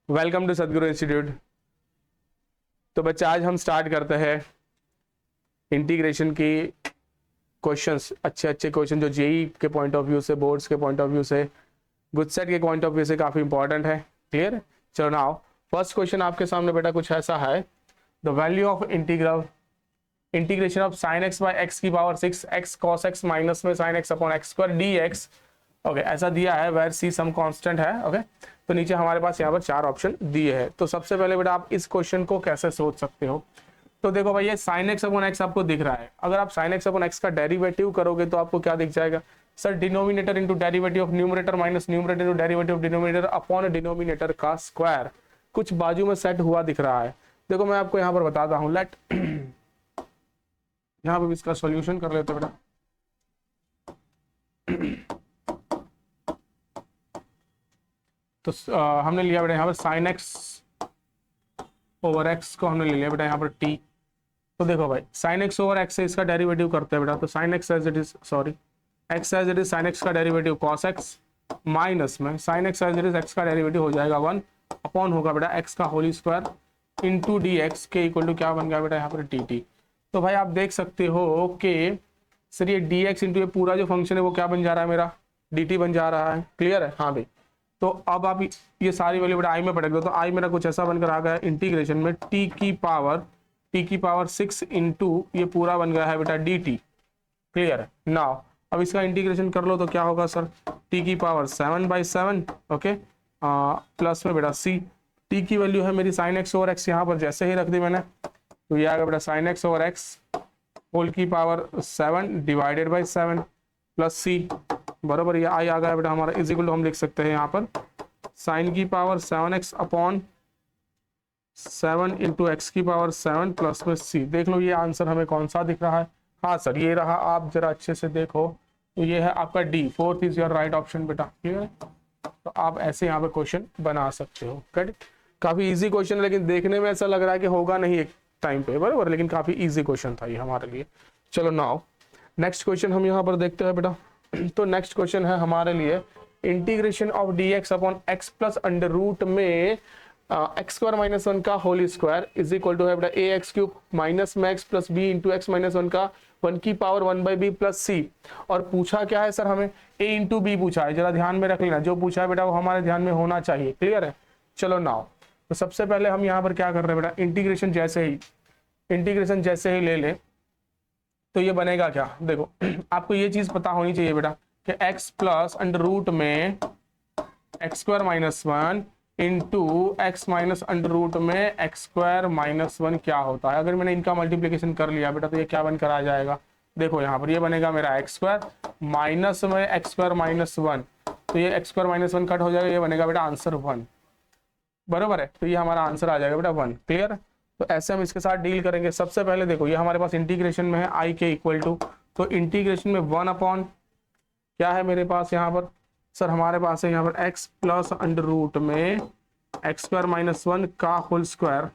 Welcome to सदगुरु institute. तो बच्चे आज हम स्टार्ट करते हैं इंटीग्रेशन की क्वेश्चंस, अच्छे अच्छे क्वेश्चन जो जेई के पॉइंट ऑफ व्यू से, बोर्ड्स के पॉइंट ऑफ व्यू से, गुडसेट के पॉइंट ऑफ व्यू से काफी इंपॉर्टेंट है। क्लियर है? चलो नाउ फर्स्ट क्वेश्चन आपके सामने बेटा कुछ ऐसा है, the value of integration of sine x by x की power 6 x cos x minus में sine x upon x square d x. Okay, ऐसा दिया है वेर सी सम कांस्टेंट है। ओके, तो नीचे हमारे पास यहाँ पर 4 ऑप्शन दिए हैं। तो सबसे पहले बेटा आप इस क्वेश्चन को कैसे सोच सकते हो, तो देखो भाई ये साइन एक्स अपॉन एक्स आपको दिख रहा है। अगर आप साइन एक्स अपॉन एक्स का डेरिवेटिव करोगे तो आपको क्या दिख जाएगा sir, denominator into derivative of numerator minus numerator into derivative of denominator upon denominator का स्क्वायर कुछ बाजू में सेट हुआ दिख रहा है। देखो मैं आपको यहाँ पर बताता हूँ, लेट यहाँ पर इसका सॉल्यूशन कर लेते बेटा। तो हमने लिया बेटा यहाँ पर साइन एक्स ओवर एक्स को हमने ले लिया बेटा यहाँ पर टी। तो देखो भाई साइन एक्स ओवर एक्स से इसका डेरिवेटिव करते हैं बेटा, तो sine x as it is, sorry x as it is sine x का डेरिवेटिव कॉस एक्स माइनस में sine x as it is x का डेरिवेटिव हो जाएगा 1 अपॉन होगा बेटा एक्स का whole square into d x के इक्वल टू क्या बन गया बेटा यहाँ पर टी टी। तो भाई आप देख सकते हो कि सर ये डी एक्स इंटू ये पूरा जो फंक्शन है वो क्या बन जा रहा है, मेरा डी टी बन जा रहा है। क्लियर है? हाँ भाई, तो अब आप ये सारी वैल्यू बेटा आई में पटक दो, तो आई मेरा कुछ ऐसा बनकर आ गया इंटीग्रेशन में टी की पावर 6 इंटू ये पूरा बन गया है बेटा डी टी। क्लियर है? नाउ अब इसका इंटीग्रेशन कर लो तो क्या होगा सर, टी की पावर 7/7 ओके प्लस में बेटा सी, टी की वैल्यू है मेरी साइन एक्स ओवर एक्स, यहाँ पर जैसे ही रख दी मैंने तो ये आ गया बेटा sine x over x whole की power 7 divided by 7 plus C बराबर ये आई आ गया बेटा हमारा इज इक्वल टू हम लिख सकते हैं यहाँ पर साइन की power 7x upon 7 into x की पावर 7 प्लस में सी। देख लो ये आंसर हमें कौन सा दिख रहा है। हाँ सर ये रहा, आप जरा अच्छे से देखो तो ये है आपका D, 4th is your right option बेटा। क्लियर है? तो आप ऐसे यहाँ पे क्वेश्चन बना सकते हो। करेक्ट, काफी इजी क्वेश्चन है, लेकिन देखने में ऐसा लग रहा है कि होगा नहीं एक टाइम पे, बराबर, लेकिन काफी इजी क्वेश्चन था ये हमारे लिए। चलो नाउ नेक्स्ट क्वेश्चन हम यहाँ पर देखते हैं बेटा। तो नेक्स्ट क्वेश्चन है हमारे लिए integration of d x upon x plus under root में एक्स स्क्वायर माइनस 1 का whole square is equal to है बेटा ए एक्स क्यूब माइनस में x plus b into x minus 1 का 1 की पावर 1/b प्लस सी। और पूछा क्या है सर, हमें a इंटू बी पूछा है। जरा ध्यान में रख लेना, जो पूछा है बेटा वो हमारे ध्यान में होना चाहिए। क्लियर है? चलो नाउ तो सबसे पहले हम यहाँ पर क्या कर रहे हैं बेटा, इंटीग्रेशन जैसे ही ले ले तो ये बनेगा क्या, देखो आपको ये चीज पता होनी चाहिए बेटा कि x प्लस अंडर रूट में x square minus 1 into x minus under root में एक्स स्क्वायर माइनस 1 क्या होता है। अगर मैंने इनका मल्टीप्लीकेशन कर लिया बेटा तो ये क्या बनकर आ जाएगा, देखो यहाँ पर ये बनेगा मेरा एक्स स्क्वायर माइनस में एक्स स्क्वायर माइनस 1, तो ये एक्स स्क्वायर माइनस 1 कट हो जाएगा, ये बनेगा बेटा आंसर 1। बराबर है? तो ये हमारा आंसर आ जाएगा बेटा 1। क्लियर? तो ऐसे हम इसके साथ डील करेंगे। सबसे पहले देखो ये हमारे पास इंटीग्रेशन में है आई के इक्वल टू, तो इंटीग्रेशन में 1 अपॉन क्या है मेरे पास यहाँ पर सर, हमारे पास है यहाँ पर x प्लस अंडर रूट में एक्स स्क्वायर माइनस 1 का होल स्क्वायर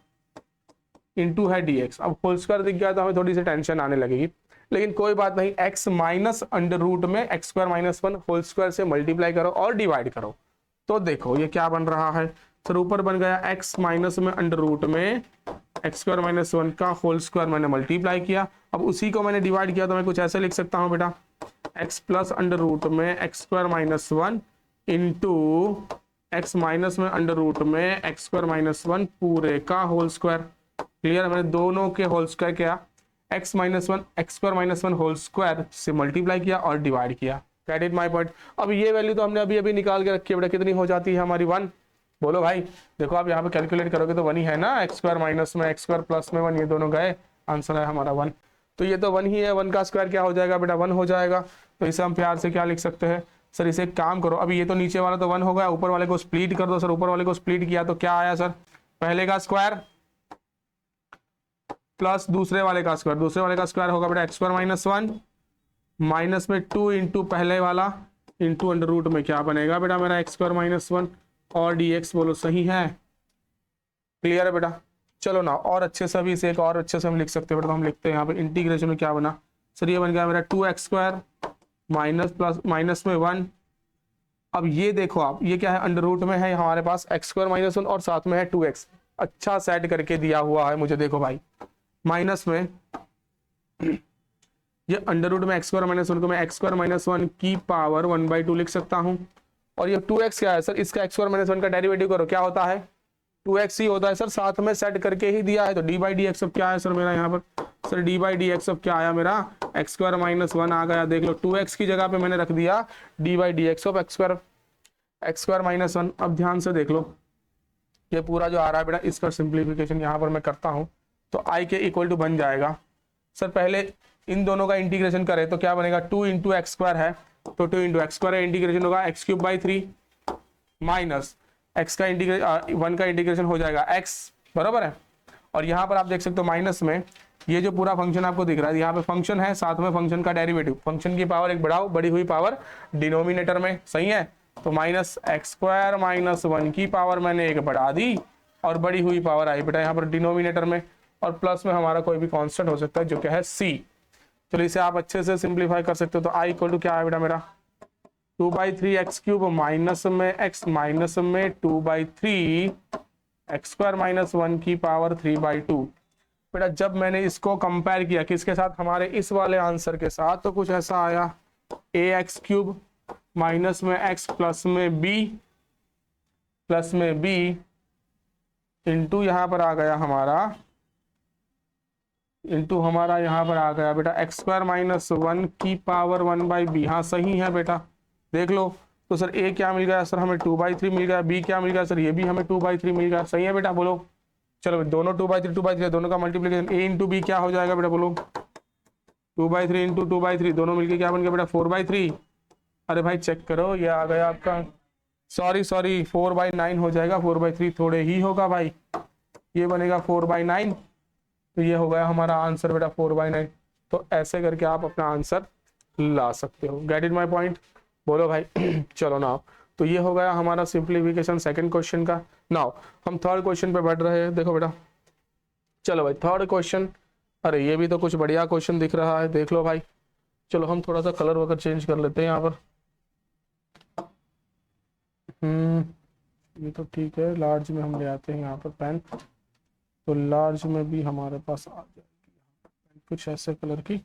इंटू है dx। अब होल स्क्वायर दिख गया तो हमें थोड़ी सी टेंशन आने लगेगी, लेकिन कोई बात नहीं, x माइनस अंडर रूट में x square minus 1 whole square से मल्टीप्लाई करो और डिवाइड करो। तो देखो ये क्या बन रहा है सर, ऊपर बन गया x माइनस में अंडर रूट में एक्स स्क्वायर माइनस 1 का होल स्क्वायर मैंने मल्टीप्लाई किया। अब उसी को मैंने डिवाइड किया तो मैं कुछ ऐसे लिख सकता हूँ बेटा x प्लस अंडर रूट में x square minus 1 into x minus में अंडर रूट में एक्स स्क्वायर माइनस 1 पूरे का होल स्क्वायर। क्लियर? मैंने दोनों के होल स्क्वायर किया, x minus 1 x square minus 1 whole square से मल्टीप्लाई किया और डिवाइड किया। Get it my point? अब ये वैल्यू तो हमने अभी अभी निकाल के रखी है बेटा, कितनी हो जाती है हमारी 1। बोलो भाई, देखो आप यहाँ पे कैलकुलेट करोगे तो 1 ही है ना, एक्स स्क्वायर माइनस में एक्स स्क्वायर प्लस में 1 ये दोनों गए, आंसर है हमारा 1। तो ये तो 1 ही है, 1 का स्क्वायर क्या हो जाएगा बेटा 1 हो जाएगा। तो इसे हम प्यार से क्या लिख सकते हैं सर, इसे एक काम करो, अभी ये तो नीचे वाला तो 1 हो गया, ऊपर वाले को स्प्लिट कर दो सर। ऊपर वाले को स्प्लिट किया तो क्या आया सर, पहले का स्क्वायर प्लस दूसरे वाले का स्क्वायर, दूसरे वाले का स्क्वायर होगा बेटा एक्स स्क्वायर माइनस 1 माइनस में 2 इंटू पहले वाला इंटू अंडर रूट में क्या बनेगा बेटा मेरा एक्स स्क्वायर माइनस 1 और dx। बोलो सही है? क्लियर है बेटा? चलो ना और अच्छे से, अभी इसे एक और अच्छे से हम लिख सकते हैं बेटा। तो हम लिखते हैं यहाँ पे इंटीग्रेशन में क्या बना सर, ये बन गया मेरा 2x square minus plus minus में 1 अब ये देखो आप, ये क्या है, अंडर रूट में है हमारे पास एक्स स्क्वायर माइनस 1 और साथ में है 2x। अच्छा सेट करके दिया हुआ है मुझे, देखो भाई माइनस में ये अंडर रूट में एक्स स्क्वायर माइनस 1 को मैं एक्स स्क्वायर माइनस 1 की पावर 1/2 लिख सकता हूं। और ये 2x क्या है सर, इसका एक्स स्क्वायर माइनस 1 का डेरिवेटिव करो, क्या होता है 2x ही होता है सर, साथ में सेट करके ही दिया है। तो d/dx अब क्या है सर मेरा यहाँ पर, सर d/dx अब क्या आया मेरा, एक्स स्क्वायर माइनस 1 आ गया। देख लो 2x की जगह पे मैंने रख दिया d/dx of x square minus 1। अब ध्यान से देख लो, ये पूरा जो आ रहा है बेटा, इसका सिंप्लीफिकेशन यहाँ पर मैं करता हूँ तो i के इक्वल टू बन जाएगा सर, पहले इन दोनों का इंटीग्रेशन करें तो क्या बनेगा, 2 इंटू एक्स स्क्वायर है तो 2 इंटू एक्स स्क्वायर इंटीग्रेशन होगा x³ माइनस एक्स का इंटीग्रेशन 1 का इंटीग्रेशन हो जाएगा x, बराबर है। और यहाँ पर आप देख सकते हो माइनस में ये जो पूरा फंक्शन आपको दिख रहा है, यहाँ पे फंक्शन है, साथ में फंक्शन का डेरिवेटिव, फंक्शन की पावर एक बढ़ाओ, बढ़ी हुई पावर डिनोमिनेटर में, सही है। तो माइनस एक्स स्क्वायर माइनस 1 की पावर मैंने एक बढ़ा दी और बढ़ी हुई पावर आई बेटा यहाँ पर डिनोमिनेटर में, और प्लस में हमारा कोई भी कांस्टेंट हो सकता है जो क्या है c। चलो इसे आप अच्छे से सिंप्लीफाई कर सकते हो। तो i इक्वल टू क्या है बेटा मेरा, 2/3 x³ माइनस में x माइनस में 2/3 एक्स स्क्वायर माइनस 1 की पावर 3/2। बेटा जब मैंने इसको कंपेयर किया किसके साथ, हमारे इस वाले आंसर के साथ, तो कुछ ऐसा आया ax³ माइनस में x प्लस में b इंटू यहाँ पर आ गया हमारा, इंटू हमारा यहाँ पर आ गया बेटा एक्स स्क्वायर माइनस 1 की पावर 1/b। हाँ सही है बेटा, देख लो। तो सर a क्या मिल गया सर, हमें 2/3 मिल गया, b क्या मिल गया सर, ये भी हमें 2/3 मिल गया, सही है बेटा, बोलो। चलो दोनों 2/3 दोनों का मल्टीप्लीकेशन a इंटू b क्या हो जाएगा बेटा, बोलो 2/3 इंटू 2/3 दोनों मिलके क्या बन गया बेटा 4/3। अरे भाई चेक करो, ये आ गया आपका, सॉरी 4/9 हो जाएगा, 4/3 थोड़े ही होगा भाई, ये बनेगा 4/9। तो ये हो गया हमारा आंसर बेटा 4/9। तो ऐसे करके आप अपना आंसर ला सकते हो। गेट इट माय पॉइंट, बोलो भाई चलो नाउ, तो ये हो गया हमारा सिंप्लीफिकेशन सेकंड क्वेश्चन का। नाउ हम थर्ड क्वेश्चन पे बढ़ रहे हैं। देखो बेटा, चलो भाई थर्ड क्वेश्चन, अरे ये भी तो कुछ बढ़िया क्वेश्चन दिख रहा है, देख लो भाई। चलो हम थोड़ा सा कलर वगैरह चेंज कर लेते हैं यहाँ पर। ये तो ठीक है, लार्ज में हम ले आते हैं यहाँ पर पेन, तो लार्ज में भी हमारे पास आ जाएगी कुछ ऐसे कलर की।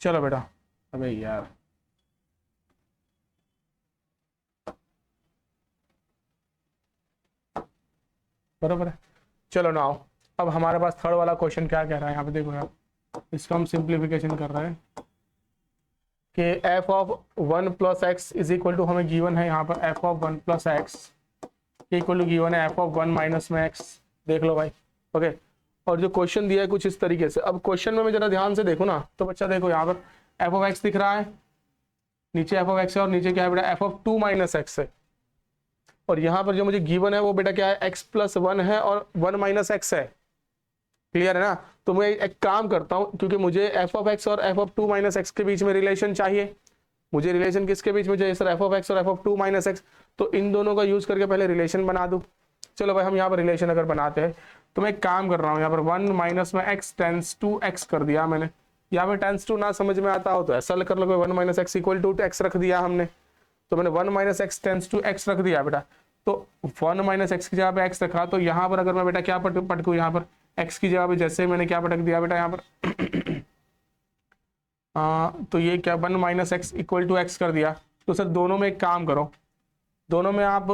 चलो बेटा, अबे यार बराबर है। चलो नाउ, अब हमारे पास थर्ड वाला क्वेश्चन क्या कह रहा है यहाँ पे, देखो यार, इसका हम सिंप्लीफिकेशन कर रहे हैं कि f of 1 plus x is equal to, हमें गिवन है यहाँ पर f of 1 plus x equal to given है f ऑफ 1 माइनस में x। देख लो भाई, ओके। और जो क्वेश्चन दिया है कुछ इस तरीके से, अब क्वेश्चन में मैं जरा ध्यान से देखो ना, तो बच्चा देखो यहाँ पर f ऑफ x दिख रहा है, नीचे f ऑफ x है और नीचे क्या है बेटा f ऑफ 2 माइनस एक्स है। और यहाँ पर जो मुझे गिवन है वो बेटा क्या है, x प्लस 1 है और 1 माइनस एक्स है, क्लियर है ना। तो मैं एक काम करता हूँ, क्योंकि मुझे f ऑफ x और f ऑफ 2 माइनस एक्स के बीच में रिलेशन चाहिए, मुझे रिलेशन किसके बीच में चाहिए सर, f ऑफ x और f ऑफ 2 माइनस एक्स। तो इन दोनों का यूज करके पहले रिलेशन बना दूं। चलो भाई हम यहाँ पर रिलेशन अगर बनाते हैं, तो मैं एक काम कर रहा हूँ, यहाँ पर 1 माइनस में x टेंस टू x कर दिया मैंने। यहाँ पे टेंस टू ना समझ में आता हो तो ऐसा कर लो, 1 minus x equal to x रख दिया हमने। तो मैंने 1 minus x tends to x रख दिया बेटा। तो 1 माइनस एक्स की जगह पे x रखा, तो यहाँ पर अगर मैं बेटा क्या पटकू, यहाँ पर x की जगह पे जैसे मैंने क्या पटक दिया बेटा यहाँ पर तो ये क्या 1 minus x equal to x कर दिया। तो सर दोनों में एक काम करो, दोनों में आप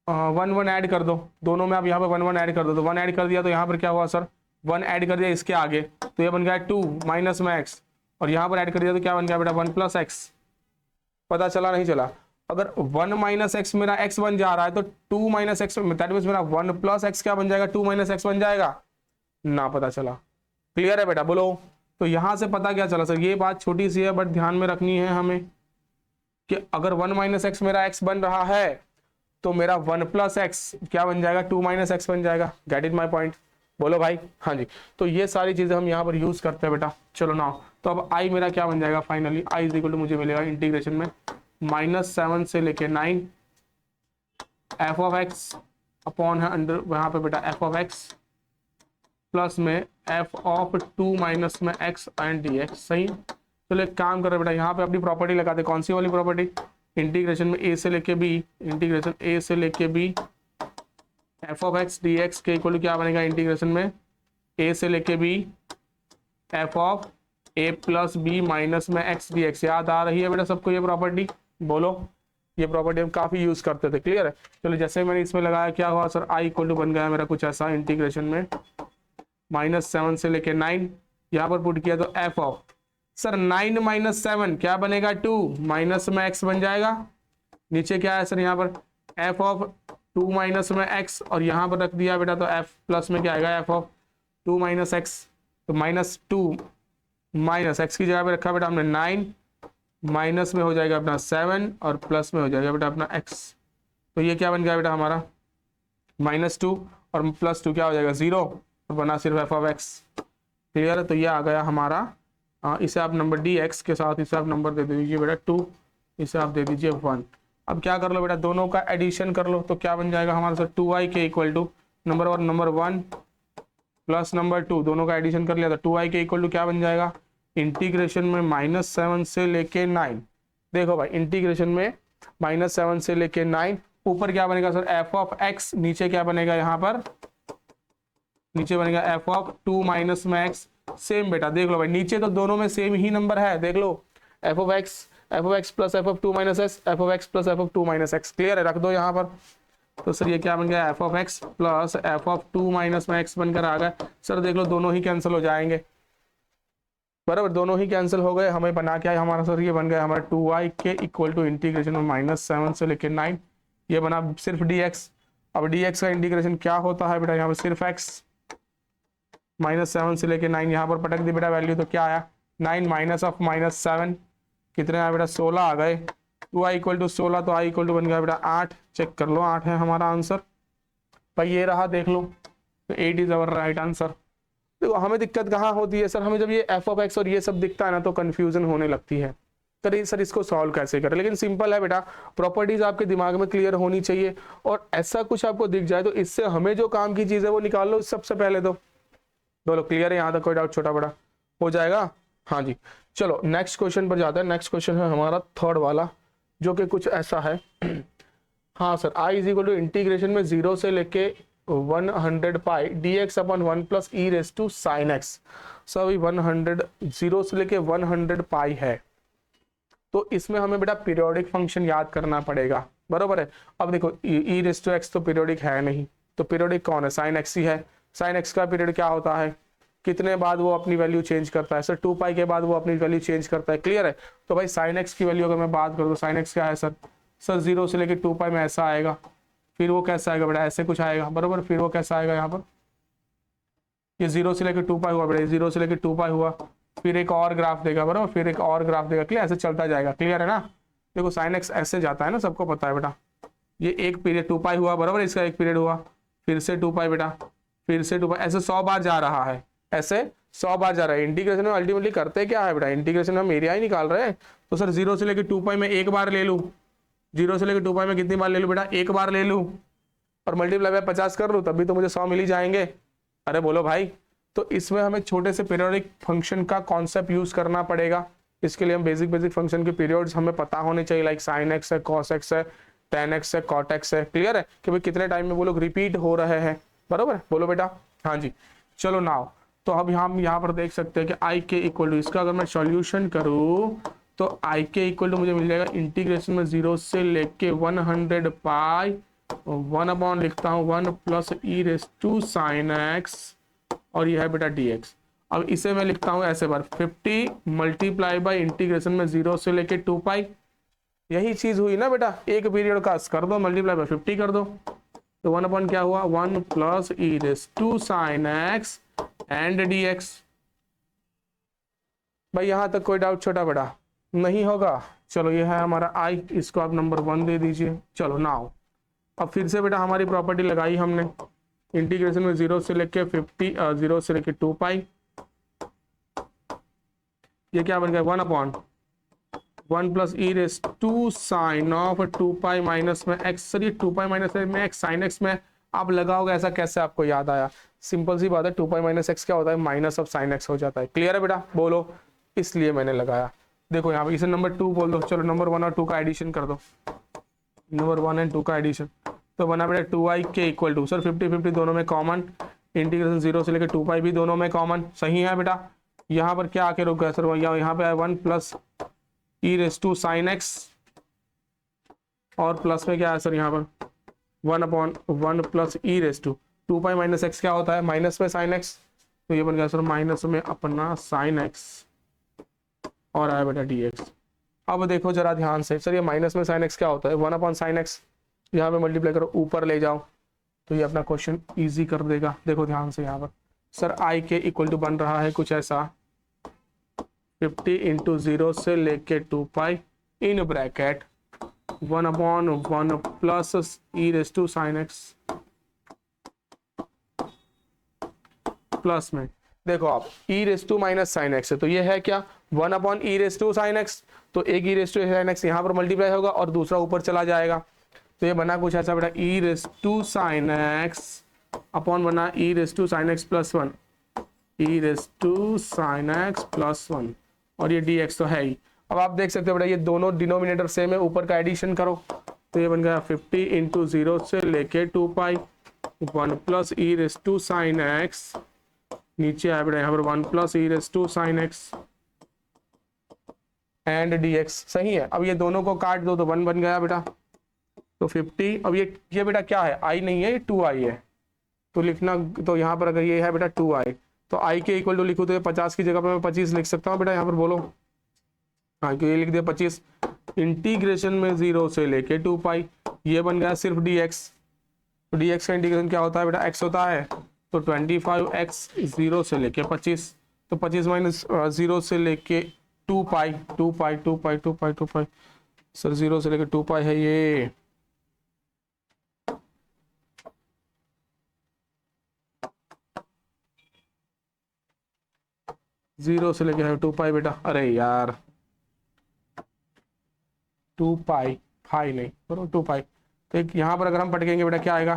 1 ऐड कर दो, दोनों में आप यहाँ पर 1 ऐड कर दो। तो 1 ऐड कर दिया तो यहाँ पर क्या हुआ सर, 1 ऐड कर दिया इसके आगे, तो ये बन गया 2 माइनस में x, और यहाँ पर ऐड कर दिया तो क्या बन गया बेटा 1 प्लस एक्स। पता चला नहीं चला। अगर 1 माइनस एक्स मेरा x बन जा रहा है, तो 2 माइनस एक्स दैट मींस मेरा 1 प्लस एक्स क्या बन जाएगा, 2 माइनस एक्स बन जाएगा ना। पता चला, क्लियर है बेटा, बोलो। तो यहां से पता क्या चला सर, ये बात छोटी सी है बट ध्यान में रखनी है हमें, कि अगर 1 माइनस एक्स मेरा x बन रहा है, तो मेरा 1 प्लस एक्स क्या बन जाएगा, 2 माइनस एक्स बन जाएगा। गेट इट माई पॉइंट, बोलो भाई। हाँ जी, तो ये सारी चीजें हम यहाँ पर यूज करते हैं बेटा। चलो ना, तो अब आई मेरा क्या बन जाएगा finally, I is equal to मुझे मिलेगा इंटीग्रेशन में -7 से लेके 9 f ऑफ x अपॉन है अंडर वहाँ पे बेटा एफ ऑफ एक्स प्लस में एफ ऑफ 2 माइनस में एक्स एंड डी एक्स। सही। चलो एक काम कर रहे बेटा, यहाँ पे अपनी प्रॉपर्टी लगाते। कौन सी वाली प्रॉपर्टी? इंटीग्रेशन में ए से लेके बी, इंटीग्रेशन ए से लेके b f of x d x के इक्वल टू क्या बनेगा? इंटीग्रेशन में ए से लेके b f of a plus b minus में एक्स डी एक्स। याद आ रही है बेटा सबको ये प्रॉपर्टी? बोलो। ये प्रॉपर्टी हम काफी यूज करते थे। क्लियर है? चलो जैसे मैंने इसमें लगाया क्या हुआ सर? आई इक्वल टू बन गया मेरा कुछ ऐसा, इंटीग्रेशन में -7 से लेके 9 यहाँ पर पुट किया तो एफ ऑफ सर 9 माइनस 7 क्या बनेगा? 2 माइनस में एक्स बन जाएगा। नीचे क्या है सर? यहाँ पर एफ ऑफ 2 माइनस में एक्स और यहाँ पर रख दिया बेटा तो एफ प्लस में क्या आएगा? F of 2 minus x. तो -2 माइनस एक्स की जगह पे रखा बेटा हमने 9, माइनस में हो जाएगा अपना 7 और प्लस में हो जाएगा बेटा अपना x। तो ये क्या बन गया बेटा हमारा? -2 और +2 क्या हो जाएगा? 0 और बना सिर्फ एफ ऑफ एक्स। क्लियर है? तो ये आ गया हमारा। इसे आप नंबर dx के साथ इसे आप नंबर दे दीजिए बेटा 2, इसे आप दे दीजिए 1। अब क्या कर लो बेटा? दोनों का एडिशन कर लो तो क्या बन जाएगा हमारा सर? 2i के equal to number 1 plus number 2, दोनों का एडिशन कर लिया तो 2i के इक्वल टू क्या बन जाएगा? इंटीग्रेशन में -7 से लेके 9। देखो भाई इंटीग्रेशन में -7 से लेके 9, ऊपर क्या बनेगा सर? F of x. नीचे क्या बनेगा? यहाँ पर नीचे बनेगा एफ ऑफ 2 माइनस में एक्स। सेम बेटा देख लो भाई, नीचे तो दोनों में सेम ही नंबर है। देख लो f of x plus f of 2 minus x, f of x plus f of 2 minus x. Clear है? रख दो यहाँ पर। तो सर ये क्या बन गया? F of x plus f of 2 minus में एक्स बनकर आ गया। सर देख लो दोनों ही कैंसिल हो जाएंगे। बराबर, दोनों ही कैंसिल हो गए। हमें बना क्या है हमारा सर? ये बन गया हमारा 2i के इक्वल टू इंटीग्रेशन में -7 से लेके 9। ये बना सिर्फ dx। अब dx का इंटीग्रेशन क्या होता है बेटा? यहाँ पर सिर्फ x -7 से लेके 9 यहाँ पर पटक दी बेटा वैल्यू तो क्या आया? 9 माइनस ऑफ -7 कितने आए बेटा? 16 आ गए। 2i इक्वल टू 16 तो i इक्वल टू बन गया बेटा 8। चेक कर लो 8 है हमारा आंसर। भाई ये रहा देख लो, तो 8 इज अवर राइट आंसर। देखो हमें दिक्कत कहाँ होती है सर? हमें जब ये एफ ऑफ एक्स और ये सब दिखता है ना तो कंफ्यूजन होने लगती है। करिए सर इसको सॉल्व कैसे करें? लेकिन सिंपल है बेटा, प्रॉपर्टीज आपके दिमाग में क्लियर होनी चाहिए और ऐसा कुछ आपको दिख जाए तो इससे हमें जो काम की चीज है वो निकाल लो सबसे पहले। तो बोलो क्लियर है? यहाँ तक कोई डाउट छोटा बड़ा हो जाएगा? हाँ जी। चलो नेक्स्ट क्वेश्चन पर जाते हैं। नेक्स्ट क्वेश्चन है हमारा थर्ड वाला, जो कि कुछ ऐसा है। हाँ sir, I is equal to integration में 0 से लेके 100 पाई dx upon 1 plus e raise to sine x. So अभी 0 से लेके 100 पाई है, तो इसमें हमें बेटा पीरियोडिक फंक्शन याद करना पड़ेगा। बरोबर है? अब देखो ई रेस टू एक्स तो पीरियोडिक है नहीं, तो पीरियोडिक कौन है? साइन एक्स ही है। साइन एक्स का पीरियड क्या होता है? कितने बाद वो अपनी वैल्यू चेंज करता है? सर 2 पाई के बाद वो अपनी वैल्यू चेंज करता है। क्लियर है? तो भाई साइन एक्स की वैल्यू अगर मैं बात करूँ तो साइन एक्स क्या है सर? 0 से लेके 2 पाई में ऐसा आएगा, फिर वो कैसा आएगा बेटा? ऐसे कुछ आएगा। बरोबर? फिर वो कैसा आएगा? यहाँ पर ये 0 से लेके 2 पाई हुआ बेटा, 0 से लेके 2 पाई हुआ, फिर एक और ग्राफ देगा। बराबर? फिर एक और ग्राफ देगा। क्लियर? ऐसे चलता जाएगा। क्लियर है ना? देखो साइन एक्स ऐसे जाता है ना, सबको पता है बेटा। ये एक पीरियड 2 पाई हुआ, बराबर, इसका एक पीरियड हुआ, फिर से 2 पाई बेटा, फिर से 2 पाई, ऐसे 100 बार जा रहा है। ऐसे 100 बार जा रहा है। इंटीग्रेशन में अल्टीमेटली करते क्या है बेटा? इंटीग्रेशन में हम एरिया ही निकाल रहे हैं। तो सर 0 से लेके 2 पाई में एक बार ले लूँ, 0 से लेके 2 पाई में कितनी बार ले लूँ बेटा? एक बार ले लूँ और मल्टीप्लाई बाय 50 कर लूँ, तभी तो मुझे 100 मिल ही जाएंगे। अरे बोलो भाई। तो इसमें हमें छोटे से पीरियोडिक फंक्शन का कॉन्सेप्ट यूज करना पड़ेगा। इसके लिए हम बेसिक फंक्शन के पीरियड्स हमें पता होने चाहिए, लाइक साइन एक्स है, कॉस एक्स है, टेन एक्स है, कॉट एक्स है। क्लियर है कि भाई कितने टाइम में वो लोग रिपीट हो रहे हैं। बरोबर? बोलो बेटा। हाँ जी। चलो नाउ, तो अब हम यहाँ पर देख सकते हैं कि आई के इक्वल टू, इसका अगर मैं सॉल्यूशन करूँ तो आई के इक्वल टू मुझे मिल जाएगा इंटीग्रेशन में 0 से लेके 100 पाई 1 अपॉन लिखता हूँ 1 plus e raise to sine x, और ये है बेटा dx। अब इसे मैं लिखता हूँ ऐसे बार 50 मल्टीप्लाई बाई इंटीग्रेशन में 0 से लेके 2 पाई। यही चीज हुई ना बेटा, एक पीरियड का कर दो, मल्टीप्लाई बाई 50 कर दो, तो 1 अपॉन क्या हुआ? 1 plus e raise to sine x and dx। भाई यहां तक कोई डाउट छोटा बड़ा नहीं होगा? चलो ये है हमारा आई, इसको आप नंबर 1 दे दीजिए। चलो नाउ अब फिर से बेटा हमारी प्रॉपर्टी लगाई हमने, इंटीग्रेशन में 0 से लेके 0 से लेके 2 पाई, ये क्या बन गया? 1 upon 1 plus e raise to sine of 2 pi minus में एक्स। सर ये 2 पाई माइनस में एक्स, साइन एक्स में आप लगाओगे ऐसा कैसे आपको याद आया? सिंपल सी बात है, 2 पाई माइनस एक्स क्या होता है? माइनस ऑफ साइन एक्स हो जाता है। क्लियर है बेटा? बोलो, इसलिए मैंने लगाया। देखो यहाँ पे इसे नंबर 2 बोल दो। चलो नंबर 1 और 2 का एडिशन कर दो, नंबर 1 एंड 2 का एडिशन। तो बना बेटा 2i के इक्वल टू, सर 50-50 दोनों में कॉमन, इंटीग्रेशन 0 से लेकर 2 पाई भी दोनों में कॉमन। सही है बेटा? यहाँ पर क्या आके रुक गया सर? यहाँ पे 1 plus e raise to sine x, और प्लस में क्या है सर? यहाँ पर 1/1 plus e raise to 2 pi minus x क्या होता है? माइनस में साइन एक्स, तो ये बन गया सर माइनस में अपना साइन एक्स, और आया बेटा डी एक्स। अब देखो जरा ध्यान से, सर ये माइनस में साइन एक्स क्या होता है? 1/sin x, यहाँ पे मल्टीप्लाई करो, ऊपर ले जाओ, तो ये अपना क्वेश्चन इजी कर देगा। देखो ध्यान से यहाँ पर सर i के इक्वल टू बन रहा है कुछ ऐसा, 50 इंटू 0 से लेके 2 pi in bracket 1/1 plus e raise to sine x plus में, देखो आप e raise to minus sine x है, तो ये है क्या? 1/e race to sine x, तो एक ई रेस टू साइन एक्स यहाँ पर मल्टीप्लाई होगा और दूसरा ऊपर चला जाएगा, तो ये बना कुछ ऐसा बेटा, e raise to sine x upon बना e raise to sine x plus 1, e raise to sine x plus 1, और ये डी एक्स तो है ही। अब आप देख सकते हो बेटा ये दोनों डिनोमिनेटर सेम है, ऊपर का एडिशन करो, तो ये बन गया 50 इंटू 0 से लेके 2 pi 1 plus e raise to sine x, नीचे आया बेटा यहाँ पर 1 plus e raise to sine x and d x. सही है? अब ये दोनों को काट दो तो 1 बन गया बेटा, तो 50। अब ये बेटा क्या है? i नहीं है, ये 2i है, तो लिखना, तो यहाँ पर अगर ये है बेटा 2i, तो i के इक्वल टू लिखूँ तो ये 50 की जगह पर मैं 25 लिख सकता हूँ बेटा, यहाँ पर बोलो। हाँ, क्यों ये लिख दिया 25, इंटीग्रेशन में 0 से लेके 2 पाई, ये बन गया सिर्फ dx। तो dx का इंटीग्रेशन क्या होता है बेटा? x होता है, तो 25x 0 से लेके 25, तो 25 माइनस 0 से लेके 2 पाई, 2 पाई 2 पाई 2 पाई 2 पाई, सर 0 से लेके 2 पाई है ये, जीरो से लेके है 2 पाई बेटा। अरे यार 2 पाई, पाई नहीं बरो 2 पाई, तो एक यहाँ पर अगर हम पटकेंगे बेटा क्या आएगा?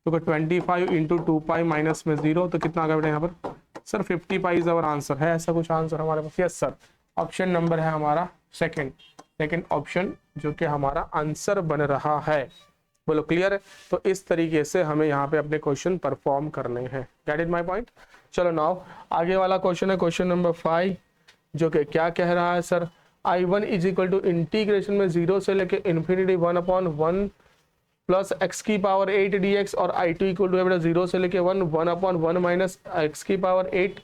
तो 25 इंटू 2 पाई माइनस में 0, तो कितना आ गया बेटा यहाँ पर? Sir 50 pi is our answer. है ऐसा कुछ आंसर हमारे पास? यस सर, ऑप्शन नंबर है हमारा सेकंड ऑप्शन जो कि हमारा आंसर बन रहा है। बोलो क्लियर है? तो इस तरीके से हमें यहाँ पे अपने क्वेश्चन परफॉर्म करने हैं। Gate it my point? चलो नाउ आगे वाला क्वेश्चन है क्वेश्चन नंबर 5, जो कि क्या कह रहा है sir? I1 is equal to integration में 0 से लेके इन्फिनिटी 1/1 प्लस एक्स की पावर 8 dx, और I2 इक्वल टू है बेटा 0 से लेके 1/1 माइनस एक्स की पावर 8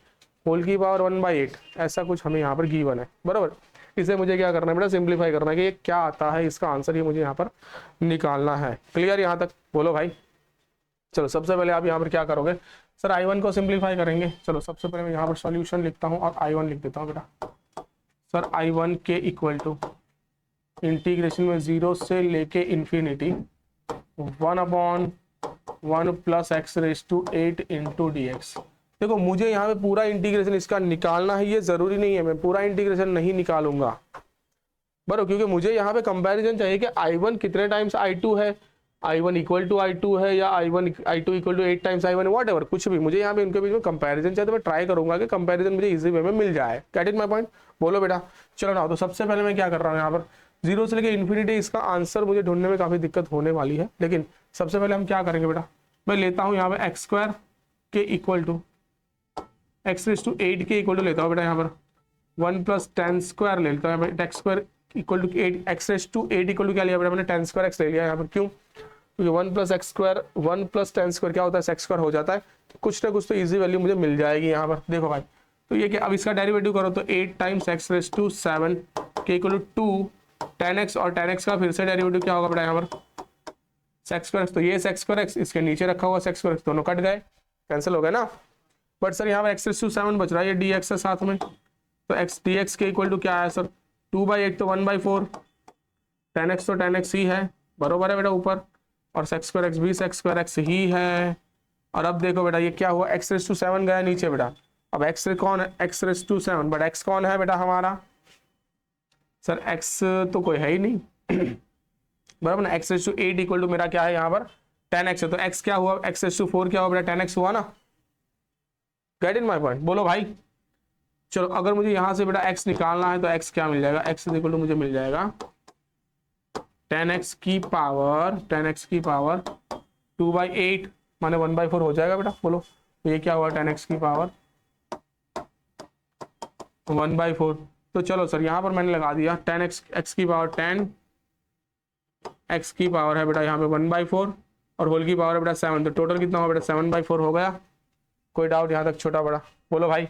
होल की पावर 1/8। ऐसा कुछ हमें यहाँ पर गिवन है, बराबर। इसे मुझे क्या करना है बेटा? सिंप्लीफाई करना है कि ये क्या आता है, इसका आंसर ये मुझे यहाँ पर निकालना है। क्लियर यहाँ तक? बोलो भाई। चलो सबसे पहले आप यहाँ पर क्या करोगे सर? I1 को सिंप्लीफाई करेंगे। चलो सबसे पहले मैं यहाँ पर सॉल्यूशन लिखता हूँ और I1 लिख देता हूँ बेटा। सर I1 के इक्वल टू इंटीग्रेशन में 0 से लेके infinity 1/1 plus x raise to 8 into d x. देखो मुझे यहाँ पे पूरा इंटीग्रेशन इसका निकालना है, ये जरूरी नहीं है मैं पूरा इंटीग्रेशन नहीं निकालूंगा बरो, क्योंकि मुझे यहाँ पे कंपैरिजन चाहिए कि I1 कितने टाइम्स I2 है, I1 इक्वल टू I2 है, या I2 equal to 8 times I1, whatever, कुछ भी मुझे यहाँ पे इनके बीच में कंपैरिजन चाहिए, तो मैं ट्राई करूंगा कि कंपैरिजन मुझे इजी वे में मिल जाए। Gate it my point? बोलो बेटा। चलो ना, तो सबसे पहले मैं क्या कर रहा हूँ यहाँ पर 0 से लेकर इन्फिनिटी, इसका आंसर मुझे ढूंढने में काफी दिक्कत होने वाली है, लेकिन सबसे पहले हम क्या करेंगे बेटा? मैं लेता हूँ यहाँ पे x² के equal to x raise to 8 के इक्वल टू लेता हूँ बेटा, यहाँ पर 1 प्लस 10² ले लेता हूँ, x² equal to 8, x raise to 8 equal to क्या लिया बेटा मैंने? 10² x ले लिया यहाँ पर। क्यों? क्योंकि 1 प्लस x² 1 प्लस 10² क्या होता है? x² हो जाता है, तो कुछ ना कुछ तो इजी वैल्यू मुझे मिल जाएगी यहाँ पर। देखो भाई, तो ये क्या, अब इसका डेरिवेटिव करो तो 8 टाइम्स एक्स रेस टू 7 के इक्वल टू 2 10x, और 10x का फिर से डेरिवेटिव क्या होगा बेटा यहाँ पर? sec², तो ये sec², इसके नीचे रखा हुआ sec², दोनों कट गए, कैंसिल हो गए ना। बट सर यहाँ पर एक्स रेस टू 7 बच रहा है, ये dx है साथ में, तो x dx के इक्वल टू क्या है सर? 2/8 तो 1/4, 10x तो 10x ही है, बरोबर है बेटा ऊपर, और sec²x भी sec²x ही है। और अब देखो बेटा ये क्या हुआ? एक्स रेस टू 7 गया नीचे बेटा, अब x कौन है? X raise to 7, but x कौन है बेटा हमारा? सर x तो कोई है ही नहीं बराबर ना। X raise to 8 equal to मेरा क्या है यहाँ पर? 10x है तो x क्या हुआ, x⁴ क्या हुआ बेटा 10x हुआ ना, गेट इन माय पॉइंट, बोलो भाई। चलो अगर मुझे यहां से बेटा x निकालना है तो x क्या मिल जाएगा, x इक्वल टू मुझे मिल जाएगा 10x की पावर 2/8 माने 1/4 हो जाएगा बेटा, बोलो तो ये क्या हुआ 10x की पावर 1/4। तो चलो सर यहाँ पर मैंने लगा दिया 10x, x की पावर 10, x की पावर है बेटा यहाँ पे 1/4 और होल की पावर है बेटा 7, तो टोटल कितना हुआ बेटा 7/4 हो गया। कोई डाउट यहाँ तक छोटा बड़ा, बोलो भाई।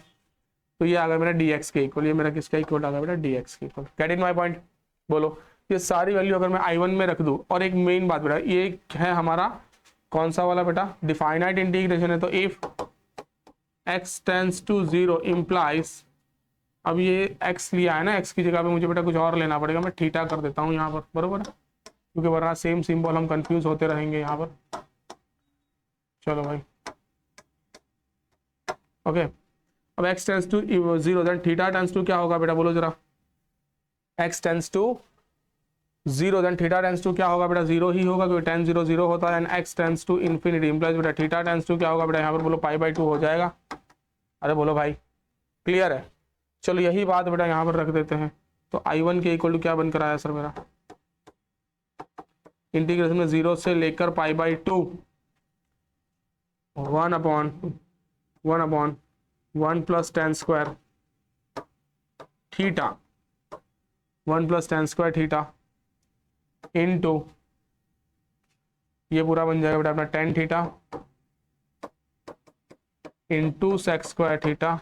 तो ये आ गया मेरा dx के इक्वल, ये मेरा किसका इक्वल आ गया बेटा dx के equal, get in my point, बोलो। ये सारी वैल्यू अगर मैं I1 में रख दूं, और एक मेन बात बेटा ये है हमारा कौन सा वाला बेटा, डिफाइनाइट इंटीग्रेशन है, तो if x tends to 0 implies, अब ये x लिया है ना, x की जगह पे मुझे बेटा कुछ और लेना पड़ेगा, मैं थीटा कर देता हूँ यहाँ पर, बरोबर है, क्योंकि वरना सेम सिंबल हम कंफ्यूज होते रहेंगे यहाँ पर। चलो भाई ओके, अब x tends to 0 then theta tends to क्या होगा बेटा, बोलो जरा, x tends to 0 then theta tends to क्या होगा बेटा, 0 ही होगा क्योंकि 10 0 0 होता है, and x tends to infinity implies बेटा थीटा टेंड्स टू क्या होगा बेटा यहाँ पर, बोलो π/2 हो जाएगा। अरे बोलो भाई, क्लियर है। चलो यही बात बेटा यहाँ पर रख देते हैं, तो I1 के इक्वल टू क्या बनकर आया सर मेरा, इंटीग्रेशन में 0 से लेकर π/2 1/1 plus tan square theta, 1 plus tan square theta into ये पूरा बन जाएगा बेटा अपना tan theta into sec square theta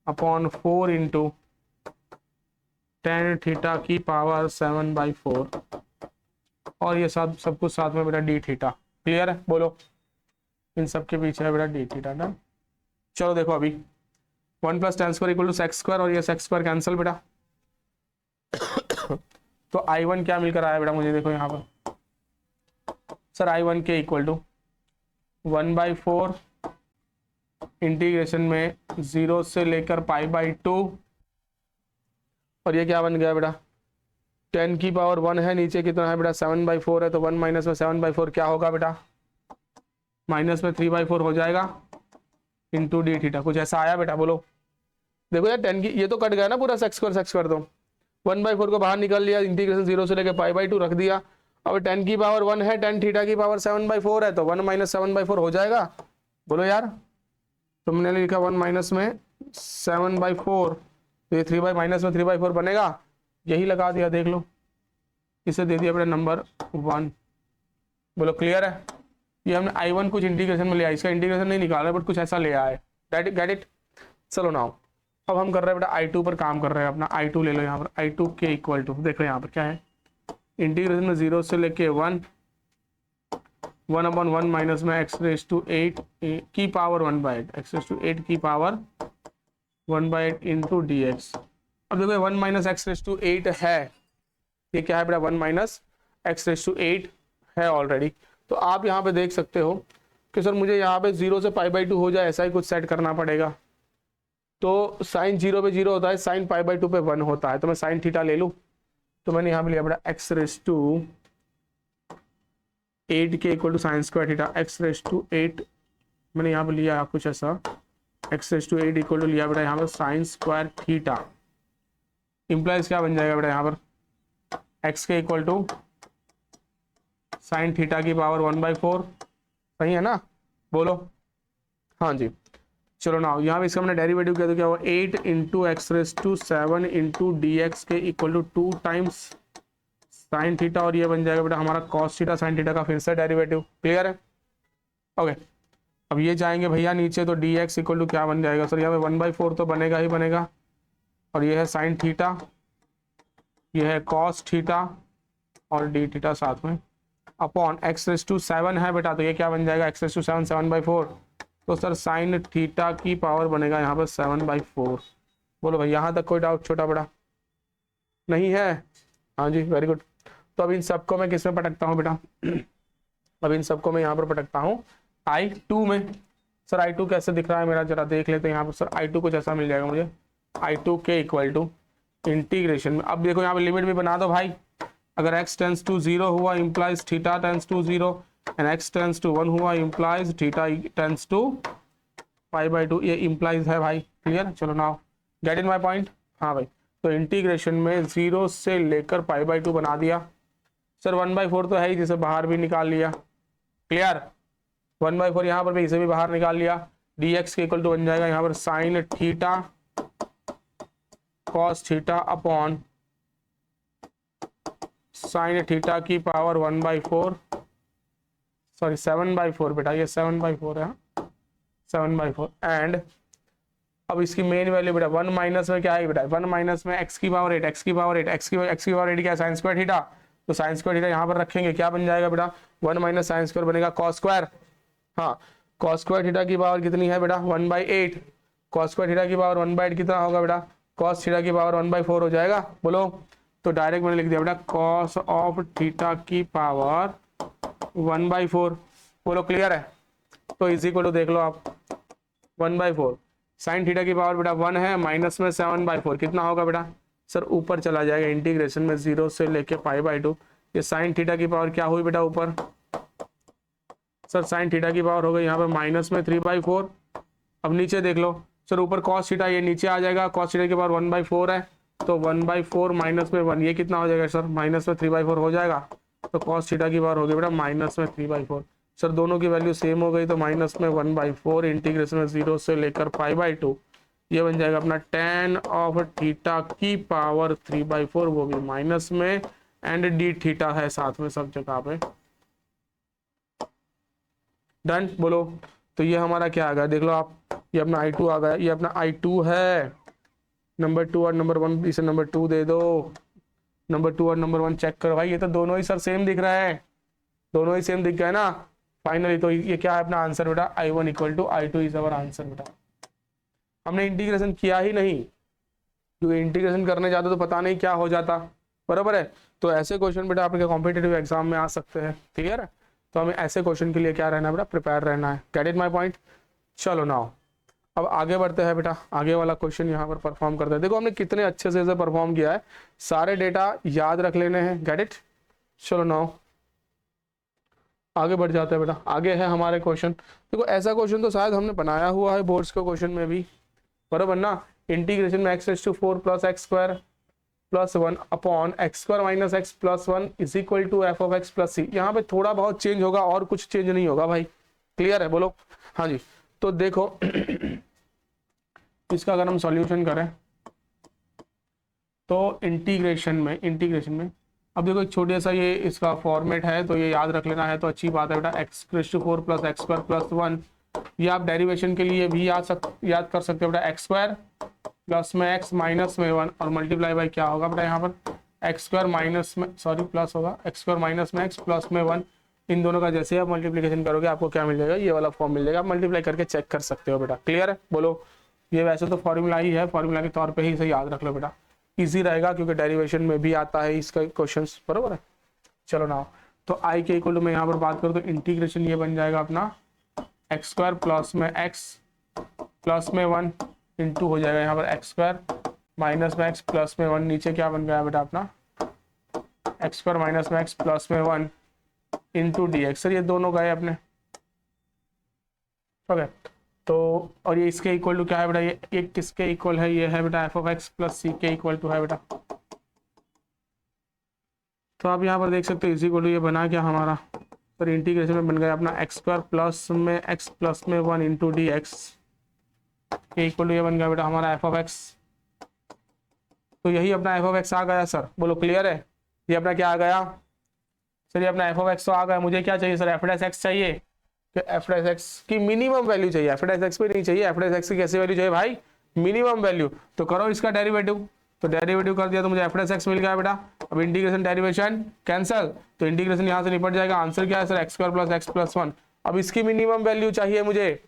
upon 4 into tan theta की पावर 7/4 और ये सब कुछ साथ में बेटा d थीटा, क्लियर है, बोलो। इन सब के पीछे है बेटा d थीटा, डन। चलो देखो अभी 1 plus tan square equal to sec square, और ये sec स्क्वायर कैंसिल बेटा तो I1 क्या मिलकर आया बेटा मुझे, देखो यहाँ पर सर I1 के इक्वल टू 1/4 इंटीग्रेशन में 0 से लेकर π/2 और ये क्या बन गया बेटा 10 की पावर 1 है, नीचे कितना है बेटा 7/4 है, तो 1 माइनस में 7/4 क्या होगा बेटा, माइनस में 3/4 हो जाएगा इंटू डी थीटा, कुछ ऐसा आया बेटा, बोलो। देखो यार 10 की ये तो कट गया ना पूरा सेक्स स्क्वायर तो 1/4 को बाहर निकाल लिया, इंटीग्रेशन 0 से लेकर π/2 रख दिया, अब 10 की पावर 1 है, tan थीटा की पावर 7/4 है, तो 1 माइनस 7/4 हो जाएगा, बोलो यार। तुमने लिखा 1 माइनस में 7/4 तो ये 3 माइनस में 3/4 बनेगा, यही लगा दिया, देख लो, इसे दे दिया बेटा नंबर 1, बोलो क्लियर है। ये हमने I1 कुछ इंटीग्रेशन में लिया, इसका इंटीग्रेशन नहीं निकाला बट कुछ ऐसा ले आया है, गेट इट। चलो नाउ अब हम कर रहे हैं बेटा I2 पर काम कर रहे हैं, अपना I2 ले लो यहाँ पर, I2 के इक्वल टू देखो यहाँ पर क्या है, इंटीग्रेशन में 0 से लेके 1/1 माइनस में x⁸8 की पावर 1/8 x⁸8 की पावर 1/8 इंटू dx। अब देखो 1 माइनस x⁸8 है, ये क्या है बेटा 1 माइनस x⁸8 है ऑलरेडी, तो आप यहाँ पे देख सकते हो कि सर मुझे यहाँ पे 0 से π/2 हो जाए ऐसा ही कुछ सेट करना पड़ेगा, तो साइन 0 पे 0 होता है, साइन π/2 पे 1 होता है, तो मैं साइन थीटा ले लूँ, तो मैंने यहाँ पे लिया बेटा x⁸8 के equal to sine square theta, x⁸8 मैंने यहाँ पे लिया कुछ ऐसा, x⁸8 इक्वल टू लिया बेटा यहाँ पर साइन स्क्वायर थीटा, इंप्लाइज क्या बन जाएगा बेटा यहाँ पर x के इक्वल टू साइन थीटा की पावर 1/4, सही है ना, बोलो। हाँ जी, चलो ना यहाँ पे इसका मैंने डेरिवेटिव किया तो क्या हुआ 8 इंटू x⁻7 इंटू dx के equal to 2 times sine theta, और ये बन जाएगा बेटा हमारा कॉस थीटा साइन थीटा का फिर से डेरिवेटिव, क्लियर है। ओके अब ये जाएंगे भैया नीचे, तो dx इक्वल टू क्या बन जाएगा सर, यहाँ पे 1/4 तो बनेगा ही बनेगा, और ये है साइन थीटा, ये है कॉस थीटा और डी थीटा साथ में अपॉन x⁻7 है बेटा, तो ये क्या बन जाएगा x⁻7 7/4, तो सर साइन थीटा की पावर बनेगा यहाँ पर 7/4। बोलो भाई यहाँ तक कोई डाउट छोटा बड़ा नहीं है, हाँ जी वेरी गुड। तो अब इन सबको मैं किस में पटकता हूँ बेटा, अब इन सबको मैं यहाँ पर पटकता हूँ I2 में। सर I2 कैसे दिख रहा है मेरा, जरा देख लेते हैं यहाँ पर। सर I2 कुछ ऐसा मिल जाएगा मुझे, I2 के इक्वल टू इंटीग्रेशन में, अब देखो यहाँ पे लिमिट भी बना दो भाई, अगर x टेंस टू 0 हुआ implies theta tends to 0 and x tends to 1 हुआ, इम्प्लाइज थीटा टेंस टू π/2, ये इम्प्लाइज है भाई। क्लियर, चलो now get in my point. हाँ भाई, तो इंटीग्रेशन में 0 से लेकर π/2 बना दिया सर। 1/4 तो है ही, जिसे बाहर भी निकाल लिया। क्लियर, 1/4 यहाँ पर भी, इसे भी बाहर निकाल लिया। dx के इक्वल टू बन जाएगा यहाँ पर sine theta cos theta upon sine theta की पावर 1/4, सॉरी 7/4 बेटा, ये 7/4 है, 7/4। एंड अब इसकी मेन वैल्यू बेटा 1 माइनस में क्या है बेटा, 1 माइनस में x की पावर 8, x की पावर 8, x की पावर 8 क्या है, साइन स्क्वायर थीटा। तो साइन स्क्वायर थीटा यहाँ पर रखेंगे, क्या बन जाएगा बेटा, 1 माइनस साइन स्क्वायर बनेगा कॉस स्क्वायर। हाँ, कॉस स्क्वायर थीटा की पावर कितनी है बेटा, 1/8। कॉस स्क्वायर थीटा की पावर 1/8 कितना होगा बेटा, कॉस थीटा की पावर 1/4 हो जाएगा। बोलो, तो डायरेक्ट मैंने लिख दिया बेटा कॉस ऑफ थीटा की पावर 1/4। बोलो क्लियर है, तो इज इक्वल टू देख लो आप 1/4, साइन थीटा की पावर बेटा 1 है, माइनस में 7/4 कितना होगा बेटा सर, ऊपर चला जाएगा इंटीग्रेशन में 0 से लेके π/2। ये साइन थीटा की पावर क्या हुई बेटा ऊपर, सर साइन थीटा की पावर हो गई यहाँ पे माइनस में 3/4। अब नीचे देख लो सर, ऊपर कॉस थीटा, ये नीचे आ जाएगा, कॉस थीटा की पावर 1/4 है, तो 1/4 माइनस में 1, ये कितना हो जाएगा सर, माइनस में 3/4 हो जाएगा। तो कॉस थीटा की पावर हो गई बेटा माइनस में 3/4। सर दोनों की वैल्यू सेम हो गई, तो माइनस में 1/4 इंटीग्रेशन में 0 से लेकर π/2, ये बन जाएगा अपना tan ऑफ थीटा की पावर 3/4, वो भी माइनस में, एंड डी थीटा है साथ में सब जगह पे। डन, बोलो, तो ये हमारा क्या आ गया देख लो आप, ये अपना I2 आ गया, ये अपना I2 है। नंबर 2 और नंबर 1, इसे नंबर 2 दे दो, नंबर 2 और नंबर 1 चेक करो भाई, ये तो दोनों ही सर सेम दिख रहा है, दोनों ही सेम दिख गया ना फाइनली। तो ये क्या है अपना आंसर बेटा, I1 equal to I2 is our answer बेटा। हमने इंटीग्रेशन किया ही नहीं, क्योंकि इंटीग्रेशन करने जाते तो पता नहीं क्या हो जाता, बराबर है। तो ऐसे क्वेश्चन बेटा आपके कॉम्पिटिटिव एग्जाम में आ सकते हैं। क्लियर है, तो हमें ऐसे क्वेश्चन के लिए क्या रहना है बेटा, प्रिपेयर रहना है। Gate it my point. चलो नाउ अब आगे बढ़ते हैं बेटा, आगे वाला क्वेश्चन यहाँ पर परफॉर्म करते हैं। देखो हमने कितने अच्छे से इसे परफॉर्म किया है, सारे डेटा याद रख लेने हैं। गेट इट, चलो नाउ आगे बढ़ जाते हैं बेटा। आगे है हमारे क्वेश्चन, देखो ऐसा क्वेश्चन तो शायद हमने बनाया हुआ है बोर्ड्स के क्वेश्चन में भी, बराबर ना। इंटीग्रेशन में x⁴ plus x² plus 1 upon x² minus x plus 1 is equal to f(x) plus c। यहाँ पे थोड़ा बहुत चेंज होगा और कुछ चेंज नहीं होगा भाई। क्लियर है, बोलो हाँ जी। तो देखो इसका अगर हम सॉल्यूशन करें तो इंटीग्रेशन में अब देखो एक छोटा सा ये इसका फॉर्मेट है, तो ये याद रख लेना है तो अच्छी बात है बेटा। x⁴ प्लस x² प्लस 1, ये आप डेरिवेशन के लिए भी याद कर सकते हो बेटा, x² प्लस में x माइनस में 1 और मल्टीप्लाई बाई क्या होगा बेटा यहाँ पर x² माइनस में, सॉरी प्लस होगा, x² माइनस में x प्लस में 1। इन दोनों का जैसे आप मल्टीप्लिकेशन करोगे आपको क्या मिल जाएगा, ये वाला फॉर्म मिल जाएगा। आप मल्टीप्लाई करके चेक कर सकते हो बेटा। क्लियर है, बोलो। ये वैसे तो फॉर्मूला ही है, फॉर्मूला के तौर पे ही इसे याद रख लो बेटा, इजी रहेगा क्योंकि डेरिवेशन में भी आता है इसका क्वेश्चंस, बराबर है। चलो ना, तो आई के इक्वल टू में यहाँ पर बात करूँ तो इंटीग्रेशन ये बन जाएगा अपना x² प्लस में x प्लस में 1 इंटू हो जाएगा यहाँ पर x² माइनस में x प्लस में 1, नीचे क्या बन गया बेटा अपना x² माइनस में x प्लस में 1 इंटू dx। सर ये दोनों गए अपने, ओके। तो और ये इसके इक्वल टू क्या है बेटा, ये किसके इक्वल है, ये है बेटा f(x) प्लस c के इक्वल टू है बेटा। तो आप यहाँ पर देख सकते हो इज इक्वल टू ये बना क्या हमारा, सर इंटीग्रेशन में बन गया अपना x² प्लस में x प्लस में 1 इंटू dx के इक्वल टू ये बन गया बेटा हमारा f(x). तो यही अपना f(x) आ गया सर, बोलो क्लियर है। ये अपना क्या आ गया सर, ये अपना f(x) तो आ गया। मुझे क्या चाहिए सर, f(x) चाहिए कि f(x) की मिनिमम वैल्यू चाहिए, f(x) पे नहीं चाहिए। f(x) की कैसी वैल्यू चाहिए भाई, मिनिमम वैल्यू। तो करो इसका डेरिवेटिव, तो डेरिवेटिव कर दिया तो मुझे f(x) मिल गया बेटा। अब इंटीग्रेशन डेरिवेशन कैंसल, तो इंटीग्रेशन यहाँ से निपट जाएगा। आंसर क्या है sir, x² plus x plus 1। अब इसकी मिनिमम वैल्यू चाहिए मुझे।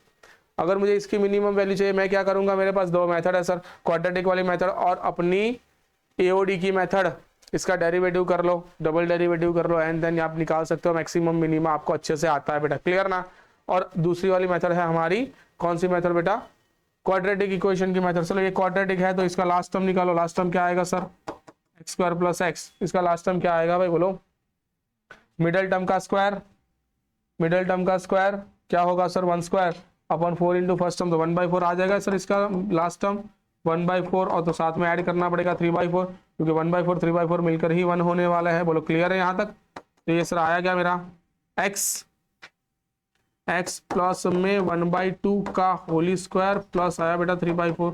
अगर मुझे इसकी मिनिमम वैल्यू चाहिए, मैं क्या करूंगा, मेरे पास दो मेथड है सर, क्वाड्रेटिक वाली मेथड और अपनी AOD की मेथड। इसका डेरिवेटिव कर लो, डबल डेरिवेटिव कर लो, एंड देन आप निकाल सकते हो मैक्सिमम मिनिमम, आपको अच्छे से आता है बेटा। क्लियर ना। और दूसरी वाली मेथड है हमारी, कौन सी मेथड बेटा, क्वाड्रेटिक इक्वेशन की मेथड। चलो ये क्वाड्रेटिक है तो इसका लास्ट टर्म निकालो। लास्ट टर्म क्या आएगा सर, x² प्लस x। इसका लास्ट टर्म क्या आएगा भाई, बोलो, मिडल टर्म का स्क्वायर मिडिल टर्म का स्क्वायर क्या होगा sir 1 square upon 4 into first term तो 1/4 आ जाएगा सर इसका लास्ट टर्म 1/4 और तो साथ में ऐड करना पड़ेगा 3/4 क्योंकि 1/4 3/4 मिलकर ही 1 होने वाला है। बोलो क्लियर है यहाँ तक। तो ये सर आया क्या मेरा x प्लस में 1/2 का होली स्क्वायर प्लस आया बेटा 3/4।